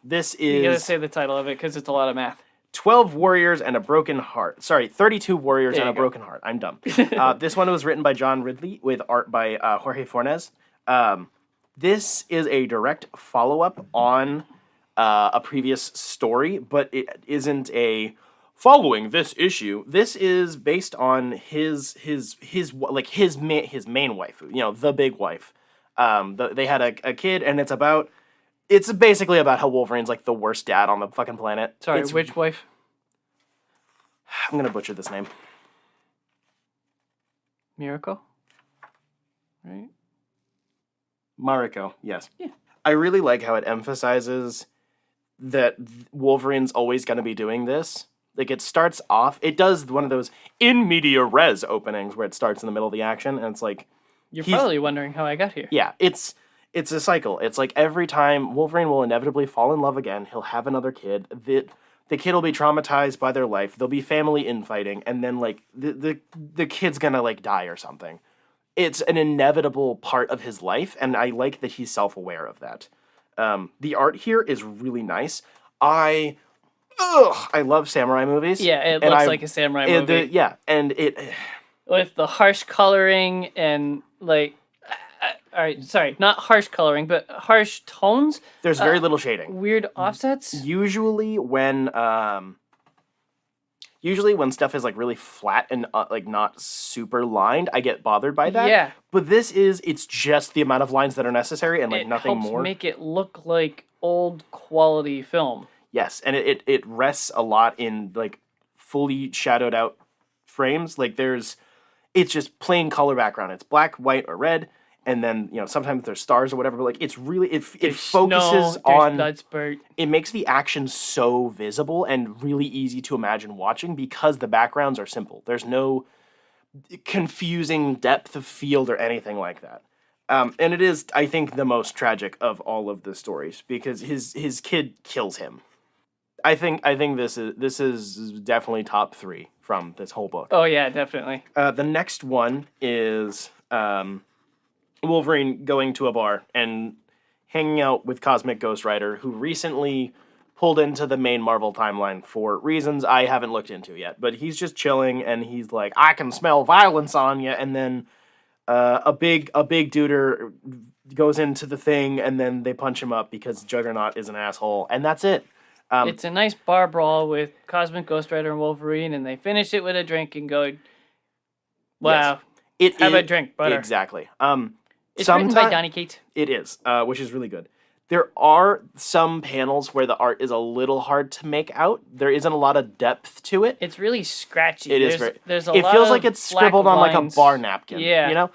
This is you gotta say the title of it because it's a lot of math. 12 Warriors and a Broken Heart. Sorry, 32 Warriors and a Broken Heart. I'm dumb. This one was written by John Ridley with art by Jorge Fornes. This is a direct follow-up on a previous story, but it isn't a following this issue. This is based on his main wife, the big wife. They had a kid, and it's basically about how Wolverine's like the worst dad on the fucking planet. Sorry, which wife? I'm gonna butcher this name. Miracle? Right? Mariko, yes. Yeah. I really like how it emphasizes that Wolverine's always gonna be doing this. Like, it starts off, it does one of those in media res openings where it starts in the middle of the action, and it's like... You're probably wondering how I got here. Yeah, it's a cycle. It's like every time Wolverine will inevitably fall in love again, he'll have another kid, the kid will be traumatized by their life, there'll be family infighting, and then, like, the kid's gonna, like, die or something. It's an inevitable part of his life, and I like that he's self-aware of that. The art here is really nice. I love samurai movies. Yeah, it looks like a samurai movie. And it... With the harsh coloring and, like... all right, sorry, not harsh coloring, but harsh tones. There's very little shading. Weird offsets. Usually when stuff is, like, really flat and, like, not super lined, I get bothered by that. Yeah. But it's just the amount of lines that are necessary and, like, nothing more. It helps make it look like old quality film. Yes, and it rests a lot in, like, fully shadowed out frames. Like, it's just plain color background. It's black, white, or red, and then, sometimes there's stars or whatever, but, like, it's really, it focuses on... It makes the action so visible and really easy to imagine watching because the backgrounds are simple. There's no confusing depth of field or anything like that. And it is, I think, the most tragic of all of the stories because his kid kills him. I think this is definitely top 3 from this whole book. Oh yeah, definitely. The next one is Wolverine going to a bar and hanging out with Cosmic Ghost Rider, who recently pulled into the main Marvel timeline for reasons I haven't looked into yet. But he's just chilling, and he's like, "I can smell violence on you," and then a big duder goes into the thing, and then they punch him up because Juggernaut is an asshole, and that's it. It's a nice bar brawl with Cosmic Ghost Rider and Wolverine, and they finish it with a drink and go, wow, have a drink, butter. Exactly. It's written by Donny Cates. It is, which is really good. There are some panels where the art is a little hard to make out. There isn't a lot of depth to it. It's really scratchy. It is very... There's a it lot feels of like it's scribbled on like a bar napkin. Yeah.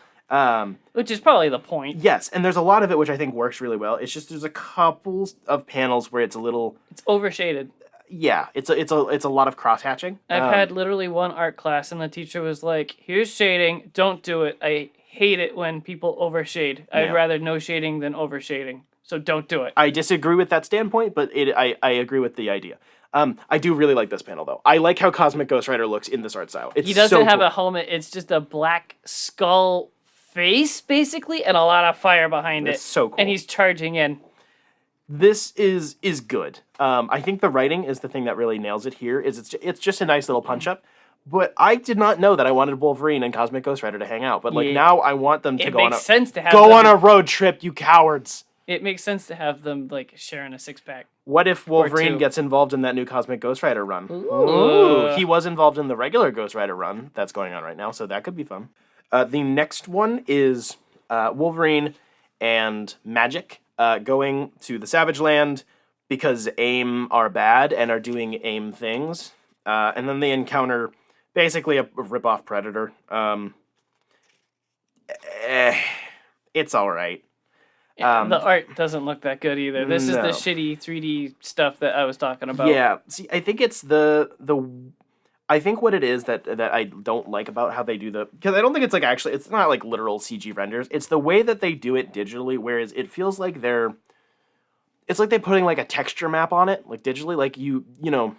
Which is probably the point. Yes, and there's a lot of it which I think works really well. It's just there's a couple of panels where it's a little... It's overshaded. yeah, it's a lot of cross hatching. I've had literally one art class, and the teacher was like, "Here's shading. Don't do it. I hate it when people overshade. I'd rather no shading than overshading. So don't do it." I disagree with that standpoint, but I agree with the idea. I do really like this panel, though. I like how Cosmic Ghost Rider looks in this art style. He doesn't have a helmet. It's just a black skull face, basically, and a lot of fire behind it. It's so cool. And he's charging in. This is good. I think the writing is the thing that really nails it here. It's just a nice little punch-up. But I did not know that I wanted Wolverine and Cosmic Ghost Rider to hang out. But now I want them to go on a road trip, you cowards. It makes sense to have them like sharing a 6-pack. What if Wolverine gets involved in that new Cosmic Ghost Rider run? Ooh. He was involved in the regular Ghost Rider run that's going on right now, so that could be fun. The next one is Wolverine and Magic going to the Savage Land because AIM are bad and are doing AIM things. And then they encounter basically a rip-off Predator. It's all right. The art doesn't look that good either. This is the shitty 3D stuff that I was talking about. Yeah, see, I think it's I think what it is that I don't like about how they do because I don't think it's like actually, it's not like literal CG renders. It's the way that they do it digitally, whereas it feels like it's like they're putting like a texture map on it, like digitally, like you know,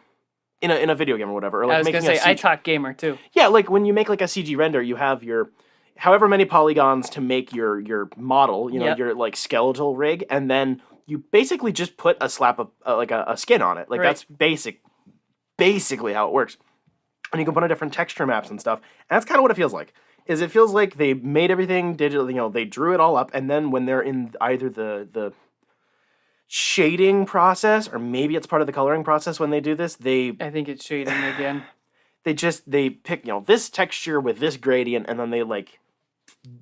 in a video game or whatever. Or like I was going to say, I talk gamer too. Yeah, like when you make like a CG render, you have your however many polygons to make your model, your like skeletal rig, and then you basically just put a slap of like a skin on it. Like that's basically how it works. And you can put on different texture maps and stuff. And that's kind of what it feels like. It feels like they made everything digital, they drew it all up, and then when they're in either the shading process or maybe it's part of the coloring process when they do this, I think it's shading again. They pick, this texture with this gradient, and then they like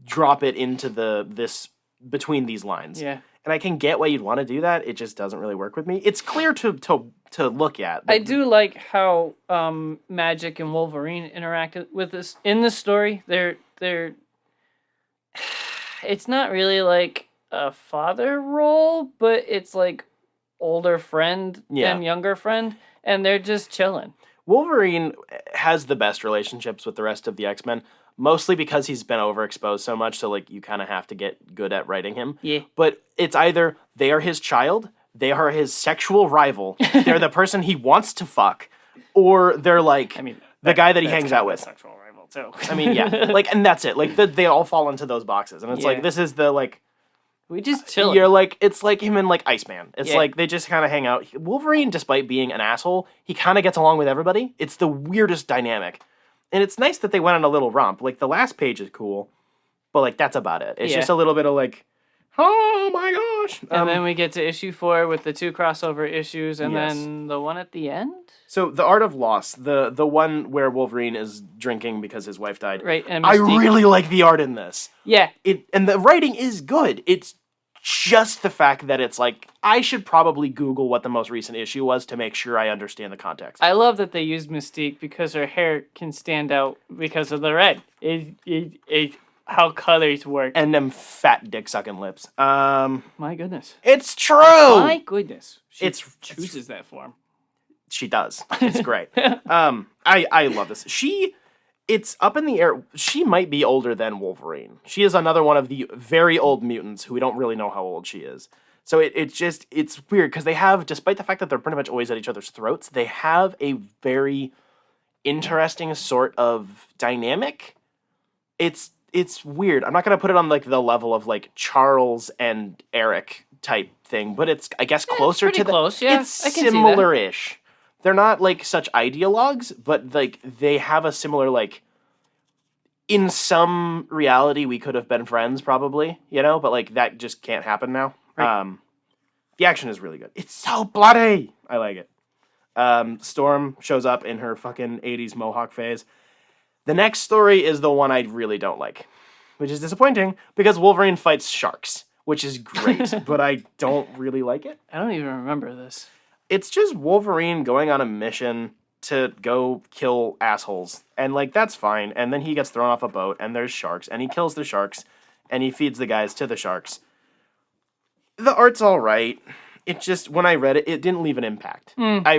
drop it into this between these lines. Yeah. And I can get why you'd want to do that. It just doesn't really work with me. It's clear to look at. I do like how Magic and Wolverine interact with this in the story. They're it's not really like a father role, but it's like older friend and younger friend, and they're just chilling. Wolverine has the best relationships with the rest of the X-Men, mostly because he's been overexposed so much, so like you kind of have to get good at writing him. Yeah. But it's either they are his child, they are his sexual rival, they're the person he wants to fuck, or they're like the guy that he hangs out with. Sexual rival too. I mean, yeah, like, and that's it. Like they all fall into those boxes, and it's like this is the like. We just chill. You're like, it's like him and like Iceman. It's like they just kind of hang out. Wolverine, despite being an asshole, he kind of gets along with everybody. It's the weirdest dynamic. And it's nice that they went on a little romp. Like the last page is cool, but like that's about it. It's just a little bit of like, oh my gosh. And then we get to issue 4 with the 2 crossover issues, and then the one at the end. So the Art of Loss, the one where Wolverine is drinking because his wife died. Right. And I really like the art in this. Yeah. And the writing is good. It's just the fact that it's like, I should probably Google what the most recent issue was to make sure I understand the context. I love that they used Mystique because her hair can stand out because of the red. It how colors work. And them fat dick-sucking lips. My goodness. It's true! My goodness. She chooses that form. She does. It's great. I love this. It's up in the air. She might be older than Wolverine. She is another one of the very old mutants who we don't really know how old she is. So it's weird because they have, despite the fact that they're pretty much always at each other's throats, they have a very interesting sort of dynamic. It's weird. I'm not going to put it on like the level of like Charles and Eric type thing, but it's, I guess, closer it's to the... close, yeah. It's similar-ish. They're not, like, such ideologues, but, like, they have a similar, like, in some reality, we could have been friends, probably, but, like, that just can't happen now. Right. The action is really good. It's so bloody! I like it. Storm shows up in her fucking 80s Mohawk phase. The next story is the one I really don't like, which is disappointing, because Wolverine fights sharks, which is great, but I don't really like it. I don't even remember this. It's just Wolverine going on a mission to go kill assholes. And, like, that's fine. And then he gets thrown off a boat, and there's sharks. And he kills the sharks, and he feeds the guys to the sharks. The art's all right. it just, when I read it, it didn't leave an impact. I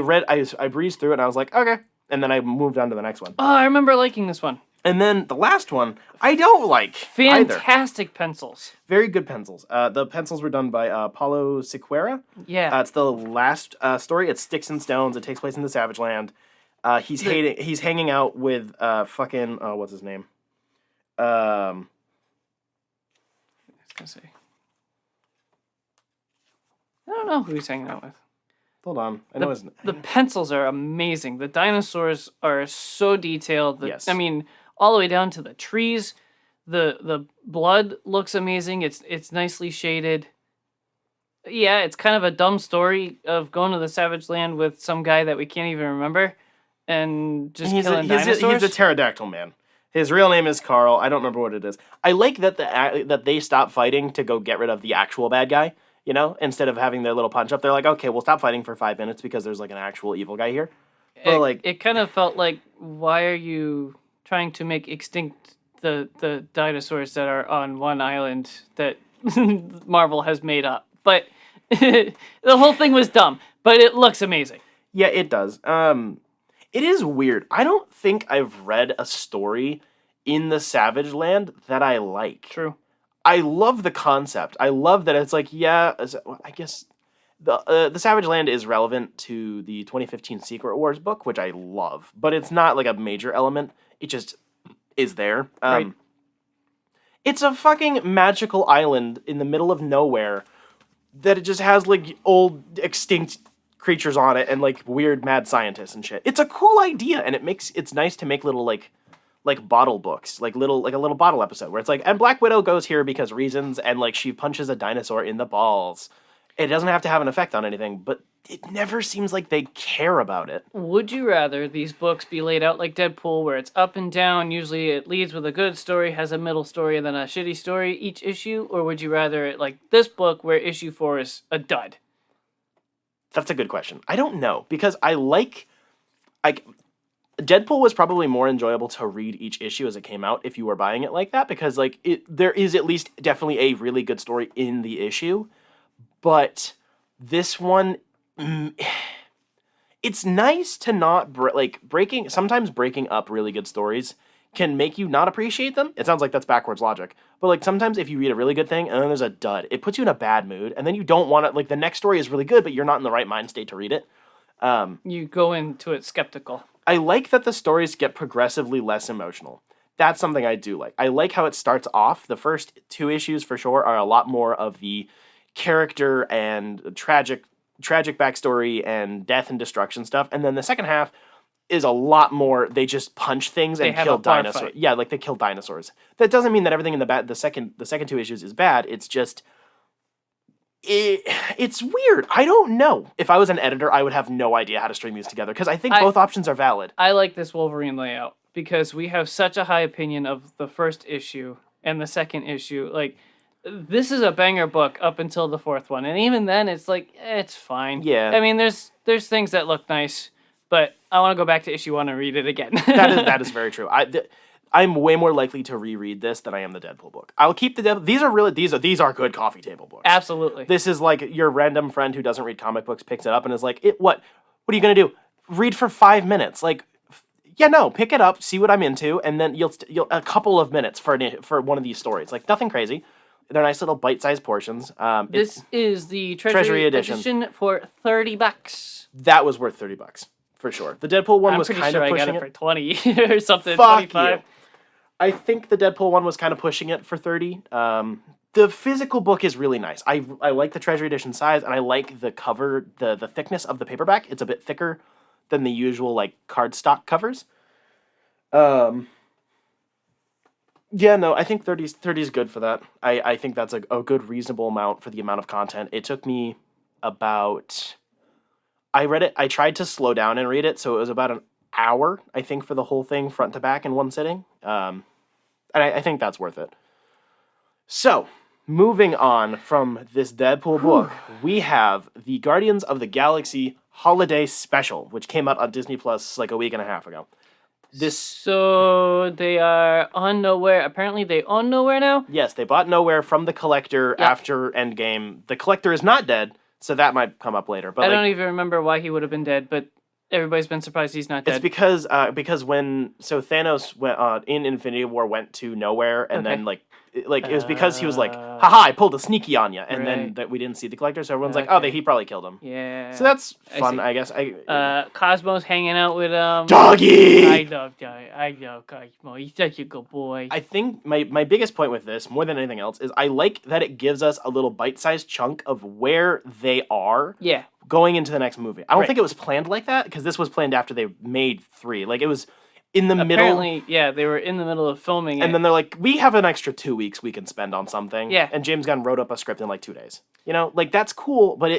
breezed through it and I was like, okay. And then I moved on to the next one. Oh, I remember liking this one. And then the last one, I don't like either. Fantastic pencils. Very good pencils. The pencils were done by Paulo Siqueira. Yeah. It's the last story. It's Sticks and Stones. It takes place in the Savage Land. He's hanging out with fucking what's his name? I was gonna say. I don't know who he's hanging out with. Hold on. I know the pencils are amazing. The dinosaurs are so detailed. Yes. I mean, all the way down to the trees. The blood looks amazing. It's nicely shaded. Yeah, it's kind of a dumb story of going to the Savage Land with some guy that we can't even remember and just killing dinosaurs. He's a pterodactyl man. His real name is Carl. I don't remember what it is. I like that that they stop fighting to go get rid of the actual bad guy. You know, instead of having their little punch up, they're like, okay, we'll stop fighting for 5 minutes because there's like an actual evil guy here. But it kind of felt like, why are you trying to make extinct the dinosaurs that are on one island that Marvel has made up? But the whole thing was dumb, but it looks amazing. Yeah, it does. It is weird. I don't think I've read a story in the Savage Land that I like. True. I love the concept. I love that it's like, yeah, I guess the Savage Land is relevant to the 2015 Secret Wars book, which I love, but it's not like a major element. It just is there. Right. It's a fucking magical island in the middle of nowhere that it just has like old extinct creatures on it and like weird mad scientists and shit. It's a cool idea, and it's nice to make little like bottle books, like a little bottle episode where it's like, and Black Widow goes here because reasons, and like she punches a dinosaur in the balls. It doesn't have to have an effect on anything, but it never seems like they care about it. Would you rather these books be laid out like Deadpool, where it's up and down, usually it leads with a good story, has a middle story, and then a shitty story each issue? Or would you rather it like this book where issue 4 is a dud? That's a good question. I don't know, because I like Deadpool was probably more enjoyable to read each issue as it came out if you were buying it like that, because like there is at least definitely a really good story in the issue, but this one, it's nice to not sometimes breaking up really good stories can make you not appreciate them. It sounds like that's backwards logic, but like sometimes if you read a really good thing and then there's a dud, it puts you in a bad mood, and then you don't want to, like, the next story is really good, but you're not in the right mind state to read it. You go into it skeptical. I like that the stories get progressively less emotional. That's something I do like. I like how it starts off. The first 2 issues for sure are a lot more of the character and tragic backstory and death and destruction stuff. And then the second half is a lot more, they just punch things and kill dinosaurs. Yeah, like they kill dinosaurs. That doesn't mean that everything in the second 2 issues is bad. It's just it's weird. I don't know. If I was an editor, I would have no idea how to string these together, because I think both options are valid. I like this Wolverine layout because we have such a high opinion of the first issue and the second issue. Like, this is a banger book up until the 4th one, and even then, it's like, it's fine. Yeah. I mean, there's things that look nice, but I want to go back to issue 1 and read it again. that is very true. I'm way more likely to reread this than I am the Deadpool book. I'll keep the Deadpool. These are good coffee table books. Absolutely. This is like your random friend who doesn't read comic books picks it up and is like, what are you gonna do? Read for 5 minutes? Like, yeah, no, pick it up, see what I'm into, and then you'll a couple of minutes for one of these stories. Like, nothing crazy. They're nice little bite-sized portions. This is the Treasury edition for $30. That was worth $30 for sure. The Deadpool one was kind of pushing it. I got it for 20 or something. Fuck 25. You. I think the Deadpool one was kind of pushing it for 30. The physical book is really nice. I like the Treasury edition size, and I like the cover, the thickness of the paperback. It's a bit thicker than the usual like cardstock covers. Yeah, no, I think 30 is good for that. I think that's a good reasonable amount for the amount of content. It took me about... I read it, I tried to slow down and read it, so it was about an hour, I think, for the whole thing, front to back in one sitting. And I think that's worth it. So, moving on from this Deadpool book, we have the Guardians of the Galaxy Holiday Special, which came out on Disney Plus like a week and a half ago. So they are on Nowhere. Apparently they own Nowhere now? Yes, they bought Nowhere from the Collector after Endgame. The Collector is not dead, So that might come up later. But I don't even remember why he would have been dead, but everybody's been surprised he's not dead. It's because when Thanos went in Infinity War went to nowhere, and then it was because he was like, haha, I pulled a sneaky on you, and then that we didn't see the Collector, so everyone's like, oh, he probably killed him. Yeah. So that's fun, I guess. Cosmo's hanging out with Doggy. I love Cosmo. He's such a good boy. I think my biggest point with this, more than anything else, is I like that it gives us a little bite-sized chunk of where they are. Yeah. Going into the next movie. I don't think it was planned like that, because this was planned after they made 3. Like, it was in the middle. Apparently, yeah, they were in the middle of filming it. And then they're like, we have an extra 2 weeks we can spend on something. Yeah. And James Gunn wrote up a script in like 2 days. You know, like, that's cool, but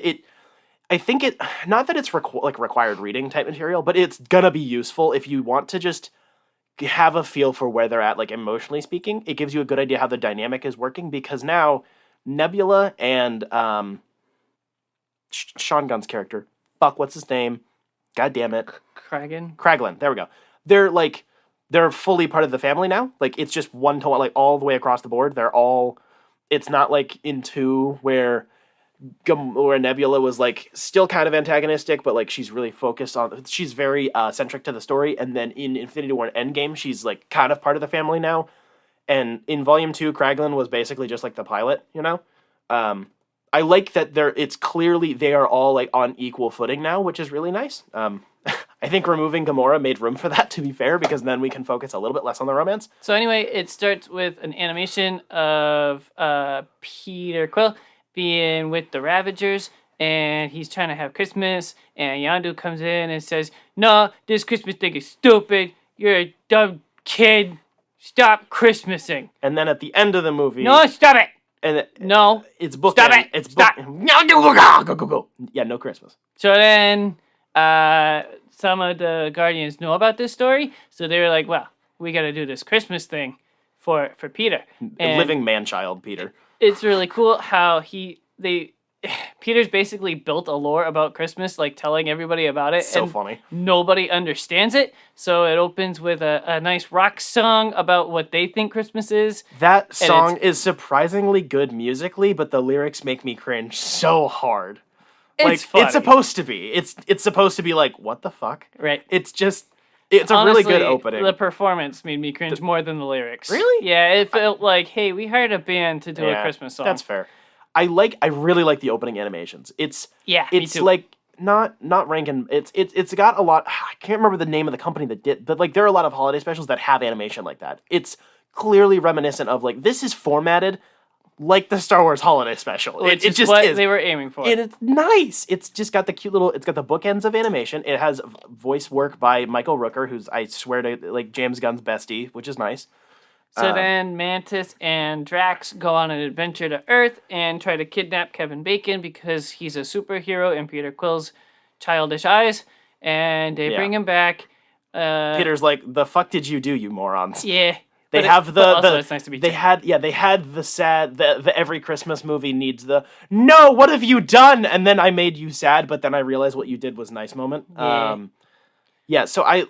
I think not that it's required reading type material, but it's gonna be useful if you want to just have a feel for where they're at, like, emotionally speaking. It gives you a good idea how the dynamic is working, because now Nebula and Sean Gunn's character, what's his name? God damn it. Kraglin, there we go. They're fully part of the family now. Like, it's just one to one, like, all the way across the board. It's not like in 2 where Nebula was, like, still kind of antagonistic, but, like, she's really focused on, she's very centric to the story. And then in Infinity War and Endgame, she's, like, kind of part of the family now. And in Volume 2, Kraglin was basically just, like, the pilot, you know? I like that it's clearly they are all, like, on equal footing now, which is really nice. I think removing Gamora made room for that, to be fair, because then we can focus a little bit less on the romance. So anyway, it starts with an animation of Peter Quill being with the Ravagers, and he's trying to have Christmas, and Yondu comes in and says, "No, this Christmas thing is stupid. You're a dumb kid. Stop Christmasing." And then at the end of the movie... No, stop it! And no. It's bookend. Stop it! It's Stop! Go. Yeah, no Christmas. So then... some of the Guardians know about this story, so they were like, well, we got to do this Christmas thing for Peter. And living man-child Peter. It's really cool how Peter's basically built a lore about Christmas, like telling everybody about it. So funny. Nobody understands it, so it opens with a nice rock song about what they think Christmas is. That song is surprisingly good musically, but the lyrics make me cringe so hard. It's funny. It's supposed to be. It's supposed to be like, what the fuck? Right. It's Honestly, a really good opening. The performance made me cringe more than the lyrics. Really? Yeah, it felt like, hey, we hired a band to do a Christmas song. That's fair. I really like the opening animations. It's me too. Like not ranking. It's got a lot. I can't remember the name of the company that did, but like there are a lot of holiday specials that have animation like that. It's clearly reminiscent of like this is formatted like the Star Wars holiday special. It just what is. They were aiming for. And it's nice. It's just got the cute little. It's got the bookends of animation. It has voice work by Michael Rooker, who's I swear to like James Gunn's bestie, which is nice. So then Mantis and Drax go on an adventure to Earth and try to kidnap Kevin Bacon because he's a superhero in Peter Quill's childish eyes, and they bring him back. Peter's like, "The fuck did you do, you morons?" Yeah. They have it's nice to be they had the sad the every Christmas movie needs the no, what have you done? And then I made you sad, but then I realized what you did was nice moment. Yeah. So I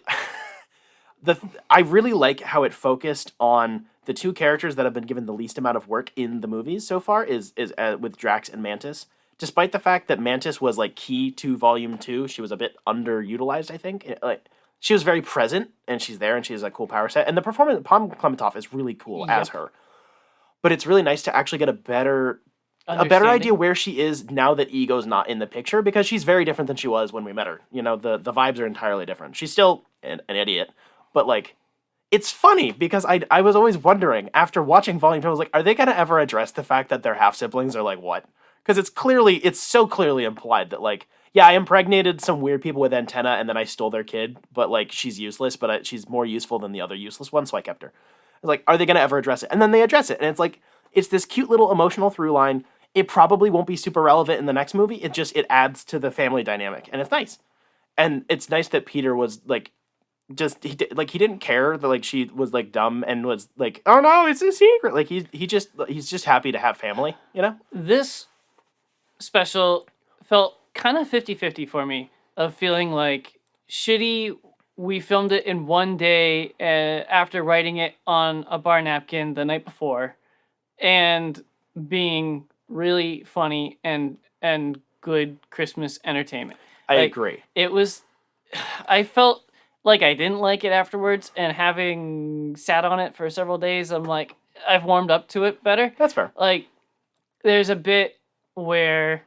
really like how it focused on the 2 characters that have been given the least amount of work in the movies so far is with Drax and Mantis. Despite the fact that Mantis was like key to Volume 2, she was a bit underutilized, I think. She was very present, and she's there, and she has a cool power set. And the performance of Pom Klementov is really cool as her. But it's really nice to actually get a better idea where she is now that Ego's not in the picture, because she's very different than she was when we met her. You know, the vibes are entirely different. She's still an idiot, but like, it's funny because I was always wondering after watching Volume 2, I was like, are they going to ever address the fact that their half siblings are like what? Because it's so clearly implied that like, yeah, I impregnated some weird people with antenna and then I stole their kid, but like she's useless, but she's more useful than the other useless one, so I kept her. It's like, are they going to ever address it? And then they address it, and it's like, it's this cute little emotional through line. It probably won't be super relevant in the next movie. It adds to the family dynamic, and it's nice. And it's nice that Peter was like, he didn't care that like she was like dumb and was like, oh no, it's a secret. Like he's just happy to have family, you know? This special felt kind of 50-50 for me, of feeling like shitty. We filmed it in one day after writing it on a bar napkin the night before, and being really funny and good Christmas entertainment. I agree. It was, I felt like I didn't like it afterwards, and having sat on it for several days, I'm like, I've warmed up to it better. That's fair. Like, there's a bit where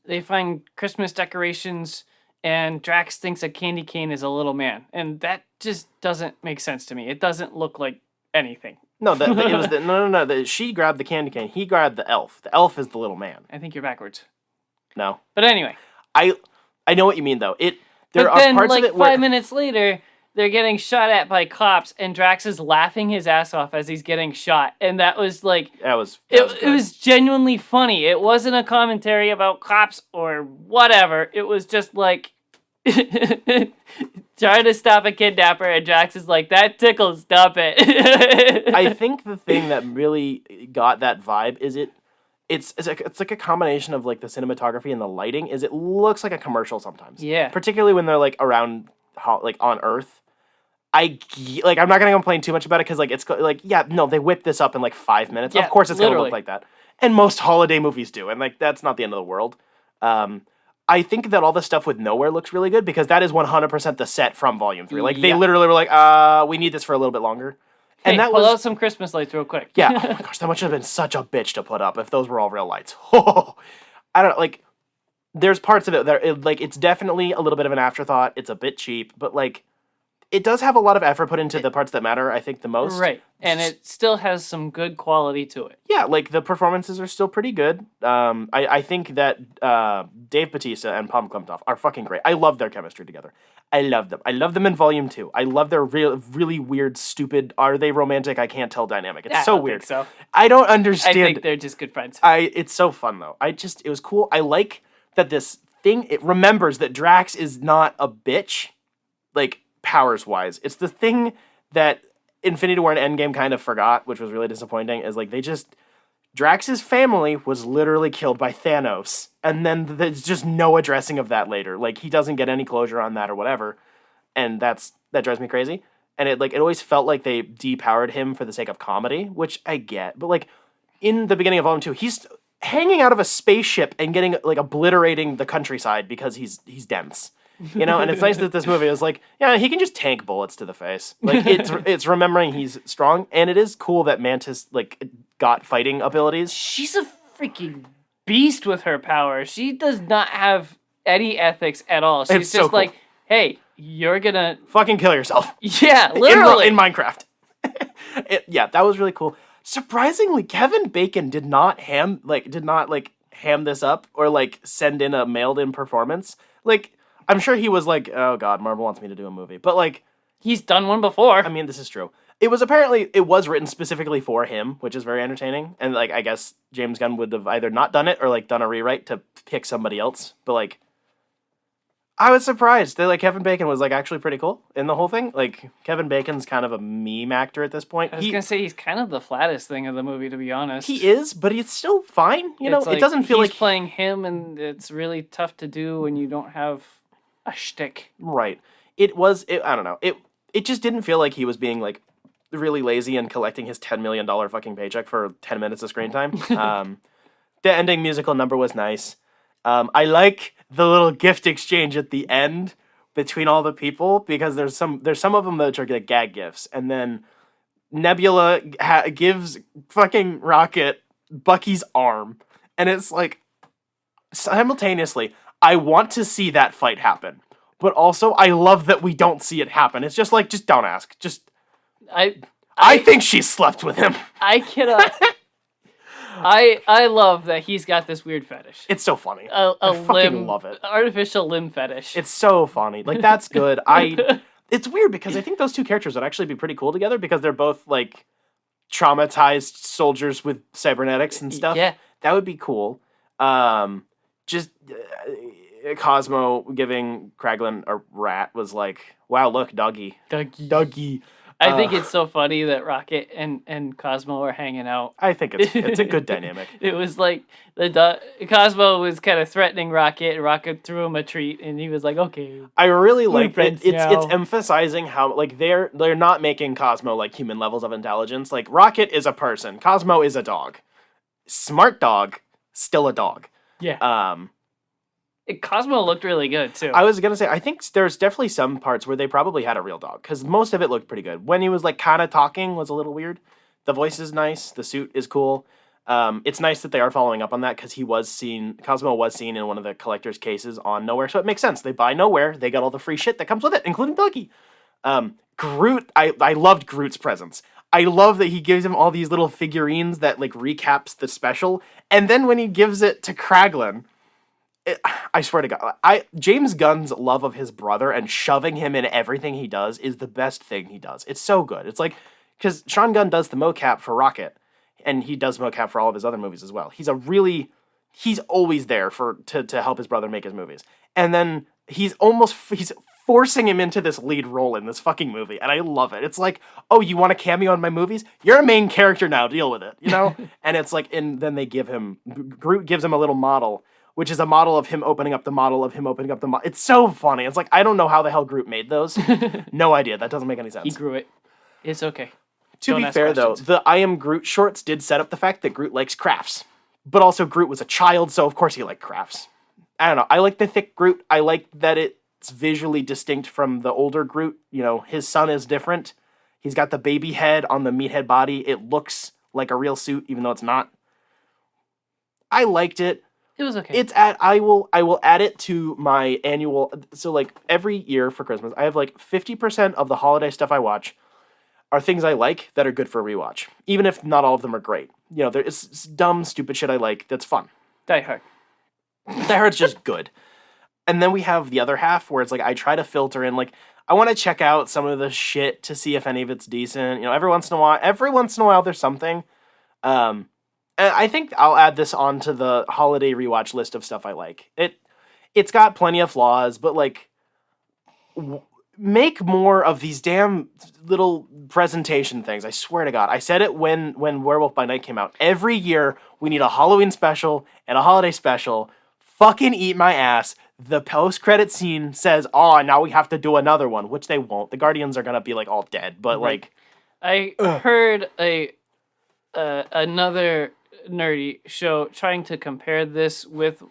they find Christmas decorations and Drax thinks a candy cane is a little man, and that just doesn't make sense to me. It doesn't look like anything. No, it was no. She grabbed the candy cane. He grabbed the elf. The elf is the little man. I think you're backwards. No. But anyway. I know what you mean, though. There but are then, parts like, of it where 5 minutes later, they're getting shot at by cops, and Drax is laughing his ass off as he's getting shot. And that was, like... It was genuinely funny. It wasn't a commentary about cops or whatever. It was just, like... trying to stop a kidnapper, and Drax is like, that tickles, stop it. I think the thing that really got that vibe is it's like a combination of like the cinematography and the lighting. It looks like a commercial sometimes. Yeah. Particularly when they're like around, like on Earth. I'm not gonna complain too much about it because like it's like they whip this up in like 5 minutes. Yeah, of course it's gonna literally. look like that, and most holiday movies do, and like that's not the end of the world. I think that all the stuff with Nowhere looks really good because that is 100% the set from Volume 3. Like, they literally were like, we need this for a little bit longer. Hey, and that pull was... out some Christmas lights real quick. Yeah. Oh my gosh, that must have been such a bitch to put up if those were all real lights. I don't know, like, there's parts of it that, it's definitely a little bit of an afterthought. It's a bit cheap, but, like, it does have a lot of effort put into the parts that matter, I think, the most. Right. And it still has some good quality to it. Yeah, like, the performances are still pretty good. I think that Dave Bautista and Palm Klimtov are fucking great. I love their chemistry together. I love them. I love them in Volume 2. I love their really weird, stupid, are they romantic? I can't tell dynamic. It's so weird. So. I don't understand. I think they're just good friends. It's so fun, though. It was cool. I like that this thing, it remembers that Drax is not a bitch, like, powers-wise. It's the thing that Infinity War and Endgame kind of forgot, which was really disappointing, is like Drax's family was literally killed by Thanos, and then there's just no addressing of that later. Like, he doesn't get any closure on that or whatever, and that drives me crazy. And it always felt like they depowered him for the sake of comedy, which I get. But like in the beginning of Volume 2, he's hanging out of a spaceship and getting like obliterating the countryside because he's dense. And it's nice that this movie is like, yeah, he can just tank bullets to the face. Like, it's remembering he's strong, and it is cool that Mantis, like, got fighting abilities. She's a freaking beast with her power. She does not have any ethics at all. She's so just cool. like, hey, you're gonna... Fucking kill yourself. Yeah, literally. In Minecraft. That was really cool. Surprisingly, Kevin Bacon did not ham this up or, like, send in a mailed-in performance. Like... I'm sure he was like, oh god, Marvel wants me to do a movie. But like... He's done one before. I mean, this is true. It was written specifically for him, which is very entertaining. And like, I guess James Gunn would have either not done it or like done a rewrite to pick somebody else. But like, I was surprised that like Kevin Bacon was like actually pretty cool in the whole thing. Like, Kevin Bacon's kind of a meme actor at this point. I was gonna say he's kind of the flattest thing of the movie, to be honest. He is, but he's still fine. It doesn't feel like... He's playing him, and it's really tough to do when you don't have... a shtick. Right. I don't know. It just didn't feel like he was being like really lazy and collecting his $10 million fucking paycheck for 10 minutes of screen time. The ending musical number was nice. I like the little gift exchange at the end between all the people because there's some of them that are like gag gifts, and then Nebula gives fucking Rocket Bucky's arm, and it's like simultaneously I want to see that fight happen, but also I love that we don't see it happen. It's just like, just don't ask. I think she slept with him. I cannot. I love that he's got this weird fetish. It's so funny. I fucking love it. Artificial limb fetish. It's so funny. Like, that's good. It's weird because I think those two characters would actually be pretty cool together because they're both like traumatized soldiers with cybernetics and stuff. Yeah. That would be cool. Cosmo giving Kraglin a rat was like, wow, look, Dougie. I think it's so funny that Rocket and Cosmo are hanging out. I think it's a good dynamic. It was like Cosmo was kind of threatening Rocket, and Rocket threw him a treat, and he was like, "Okay." I really like it. It's now. emphasizing how like they're not making Cosmo like human levels of intelligence. Like, Rocket is a person, Cosmo is a dog, smart dog, still a dog. Yeah. Cosmo looked really good too. I was gonna say, I think there's definitely some parts where they probably had a real dog, because most of it looked pretty good. When he was like kind of talking was a little weird. The voice is nice. The suit is cool. It's nice that they are following up on that, because Cosmo was seen in one of the collector's cases on Nowhere, so it makes sense. They buy Nowhere, they got all the free shit that comes with it, including Doggy. Groot, I loved Groot's presence. I love that he gives him all these little figurines that like recaps the special, and then when he gives it to Kraglin, I swear to God, James Gunn's love of his brother and shoving him in everything he does is the best thing he does. It's so good. It's like, because Sean Gunn does the mocap for Rocket, and he does mocap for all of his other movies as well. He's always there to help his brother make his movies. And then he's forcing him into this lead role in this fucking movie, and I love it. It's like, oh, you want a cameo in my movies? You're a main character now, deal with it, you know? And it's like, and then Groot gives him a little model, which is a model of him opening up the model of him opening up the model. It's so funny. It's like, I don't know how the hell Groot made those. No idea. That doesn't make any sense. He grew it. It's okay. To be fair, though, the I Am Groot shorts did set up the fact that Groot likes crafts. But also Groot was a child, so of course he liked crafts. I don't know. I like the thick Groot. I like that it's visually distinct from the older Groot. You know, his son is different. He's got the baby head on the meathead body. It looks like a real suit, even though it's not. I liked it. It was okay. I will add it to my annual. So like every year for Christmas, I have like 50% of the holiday stuff I watch are things I like that are good for a rewatch, even if not all of them are great. You know, it's dumb, stupid shit I like that's fun. Die Hard. Die Hard's just good. And then we have the other half where it's like I try to filter in, like I want to check out some of the shit to see if any of it's decent. You know, every once in a while there's something. And I think I'll add this onto the holiday rewatch list of stuff I like. It's got plenty of flaws, but like make more of these damn little presentation things. I swear to God. I said it when Werewolf by Night came out. Every year we need a Halloween special and a holiday special. Fucking eat my ass. The post-credit scene says, "Oh, now we have to do another one," which they won't. The Guardians are gonna be like all dead, but like I heard another nerdy show trying to compare this with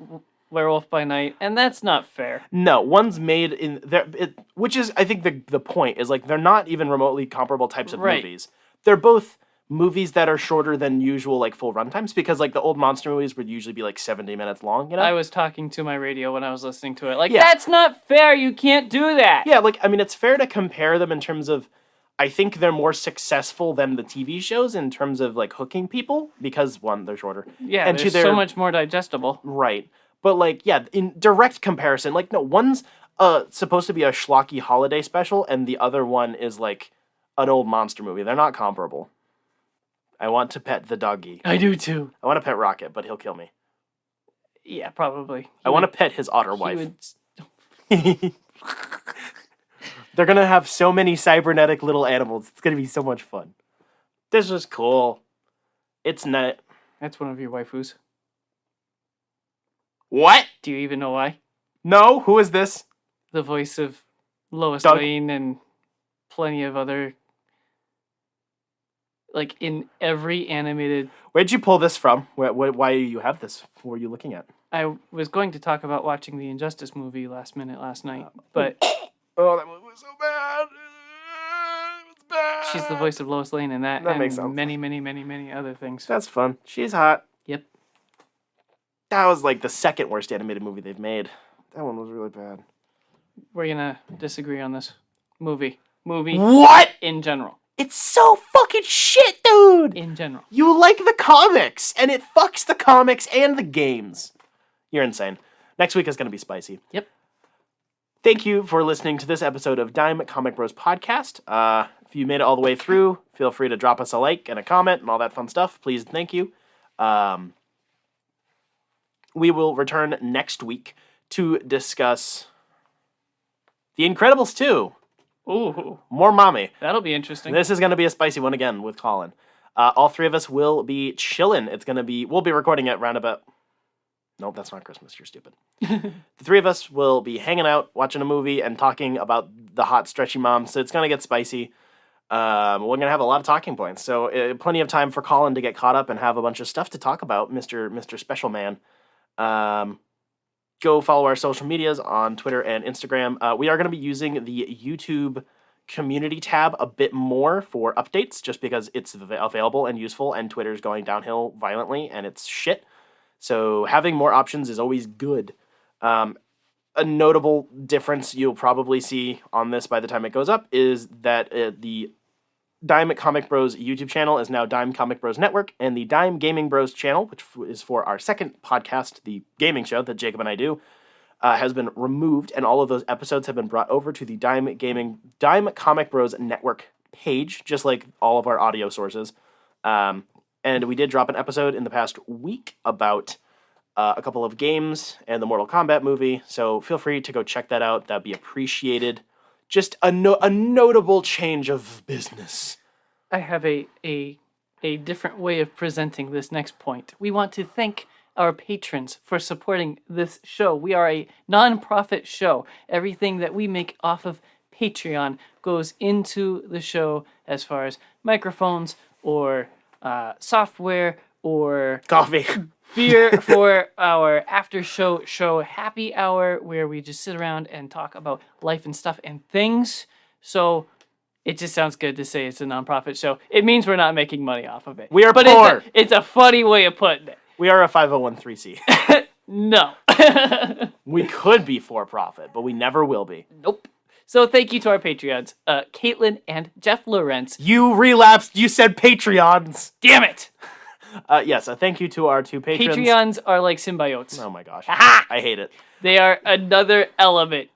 Werewolf by Night, and that's not fair. No, one's made in there, which is, I think, the point is like they're not even remotely comparable types of movies. They're both movies that are shorter than usual, like full runtimes, because like the old monster movies would usually be like 70 minutes long. You know, I was talking to my radio when I was listening to it. Like, that's not fair. You can't do that. Yeah, like I mean, it's fair to compare them in terms of. I think they're more successful than the TV shows in terms of like hooking people because one, they're shorter. Yeah, and they're so much more digestible. Right. But like, yeah, in direct comparison, like no, one's supposed to be a schlocky holiday special and the other one is like an old monster movie. They're not comparable. I want to pet the doggy. I do too. I want to pet Rocket, but he'll kill me. Yeah, probably. I want to pet his otter wife. They're going to have so many cybernetic little animals. It's going to be so much fun. This is cool. It's not. That's one of your waifus. What? Do you even know why? No? Who is this? The voice of Lois Lane and plenty of other... Like, in every animated... Where'd you pull this from? Why do you have this? What were you looking at? I was going to talk about watching the Injustice movie last night, but... Oh, that movie was so bad. It's bad. She's the voice of Lois Lane in that and makes sense. Many, many, many, many other things. That's fun. She's hot. Yep. That was like the second worst animated movie they've made. That one was really bad. We're gonna disagree on this movie. What? In general. It's so fucking shit, dude! In general. You like the comics, and it fucks the comics and the games. You're insane. Next week is gonna be spicy. Yep. Thank you for listening to this episode of Dime Comic Bros Podcast. If you made it all the way through, feel free to drop us a like and a comment and all that fun stuff. Please and thank you. We will return next week to discuss The Incredibles 2. Ooh. More mommy. That'll be interesting. This is going to be a spicy one again with Colin. All three of us will be chilling. We'll be recording it round about... Nope, that's not Christmas. You're stupid. The three of us will be hanging out, watching a movie, and talking about the hot, stretchy mom. So it's going to get spicy. We're going to have a lot of talking points. So plenty of time for Colin to get caught up and have a bunch of stuff to talk about, Mr. Special Man. Go follow our social medias on Twitter and Instagram. We are going to be using the YouTube community tab a bit more for updates, just because it's available and useful, and Twitter's going downhill violently, and it's shit. So having more options is always good. A notable difference you'll probably see on this by the time it goes up is that the Dime Comic Bros YouTube channel is now Dime Comic Bros Network, and the Dime Gaming Bros channel, which is for our second podcast, the gaming show that Jacob and I do, has been removed, and all of those episodes have been brought over to the Dime Comic Bros Network page, just like all of our audio sources. And we did drop an episode in the past week about a couple of games and the Mortal Kombat movie, so feel free to go check that out. That'd be appreciated. Just a notable change of business. I have a different way of presenting this next point. We want to thank our patrons for supporting this show. We are a non-profit show. Everything that we make off of Patreon goes into the show as far as microphones or software or coffee. Beer for our after show happy hour, where we just sit around and talk about life and stuff and things. So it just sounds good to say it's a nonprofit show. It means we're not making money off of it. We are poor. It's a funny way of putting it. We are a 501(c)(3). No. We could be for profit, but we never will be. Nope. So thank you to our Patreons, Caitlin and Jeff Lawrence. You relapsed. You said Patreons. Damn it. Yes, a thank you to our two patrons. Patreons are like symbiotes. Oh my gosh. Aha! I hate it. They are another element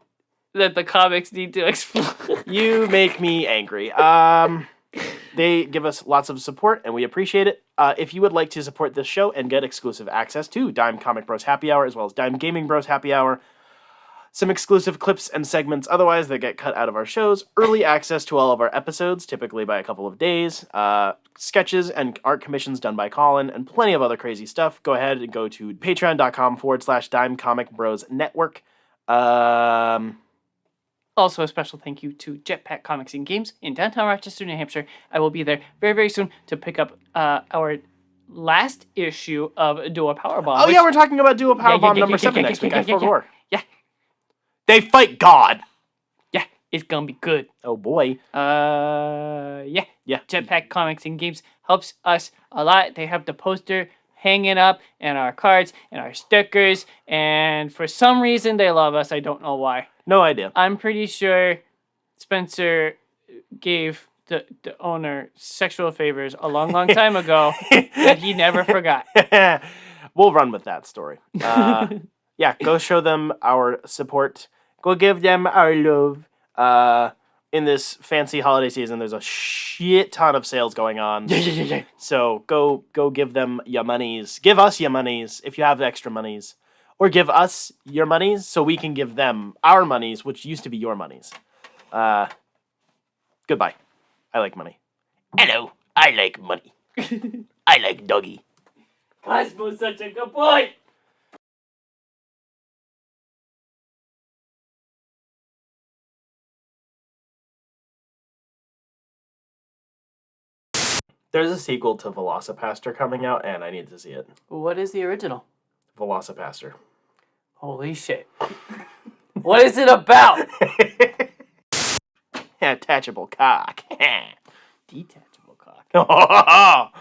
that the comics need to explore. You make me angry. They give us lots of support, and we appreciate it. If you would like to support this show and get exclusive access to Dime Comic Bros Happy Hour, as well as Dime Gaming Bros Happy Hour, some exclusive clips and segments otherwise that get cut out of our shows, early access to all of our episodes, typically by a couple of days, sketches and art commissions done by Colin, and plenty of other crazy stuff, go ahead and go to patreon.com/Dime Comic Bros Network. Also, a special thank you to Jetpack Comics and Games in downtown Rochester, New Hampshire. I will be there very, very soon to pick up our last issue of Duo Powerbomb. Oh, yeah, we're talking about Duo Powerbomb number 7 next week. I forgot. Yeah. They fight God. Yeah, it's gonna be good. Oh, boy. Yeah. Jetpack Comics and Games helps us a lot. They have the poster hanging up and our cards and our stickers, and for some reason they love us. I don't know why. No idea. I'm pretty sure Spencer gave the owner sexual favors a long, long time ago that he never forgot. We'll run with that story. Yeah, go show them our support. Go give them our love. In this fancy holiday season, there's a shit ton of sales going on. Yeah. So go give them your monies. Give us your monies if you have extra monies. Or give us your monies so we can give them our monies, which used to be your monies. Goodbye. I like money. Hello. I like money. I like doggy. Cosmo's such a good boy. There's a sequel to Velocipaster coming out, and I need to see it. What is the original? Velocipaster. Holy shit. What is it about? Attachable cock. Detachable cock.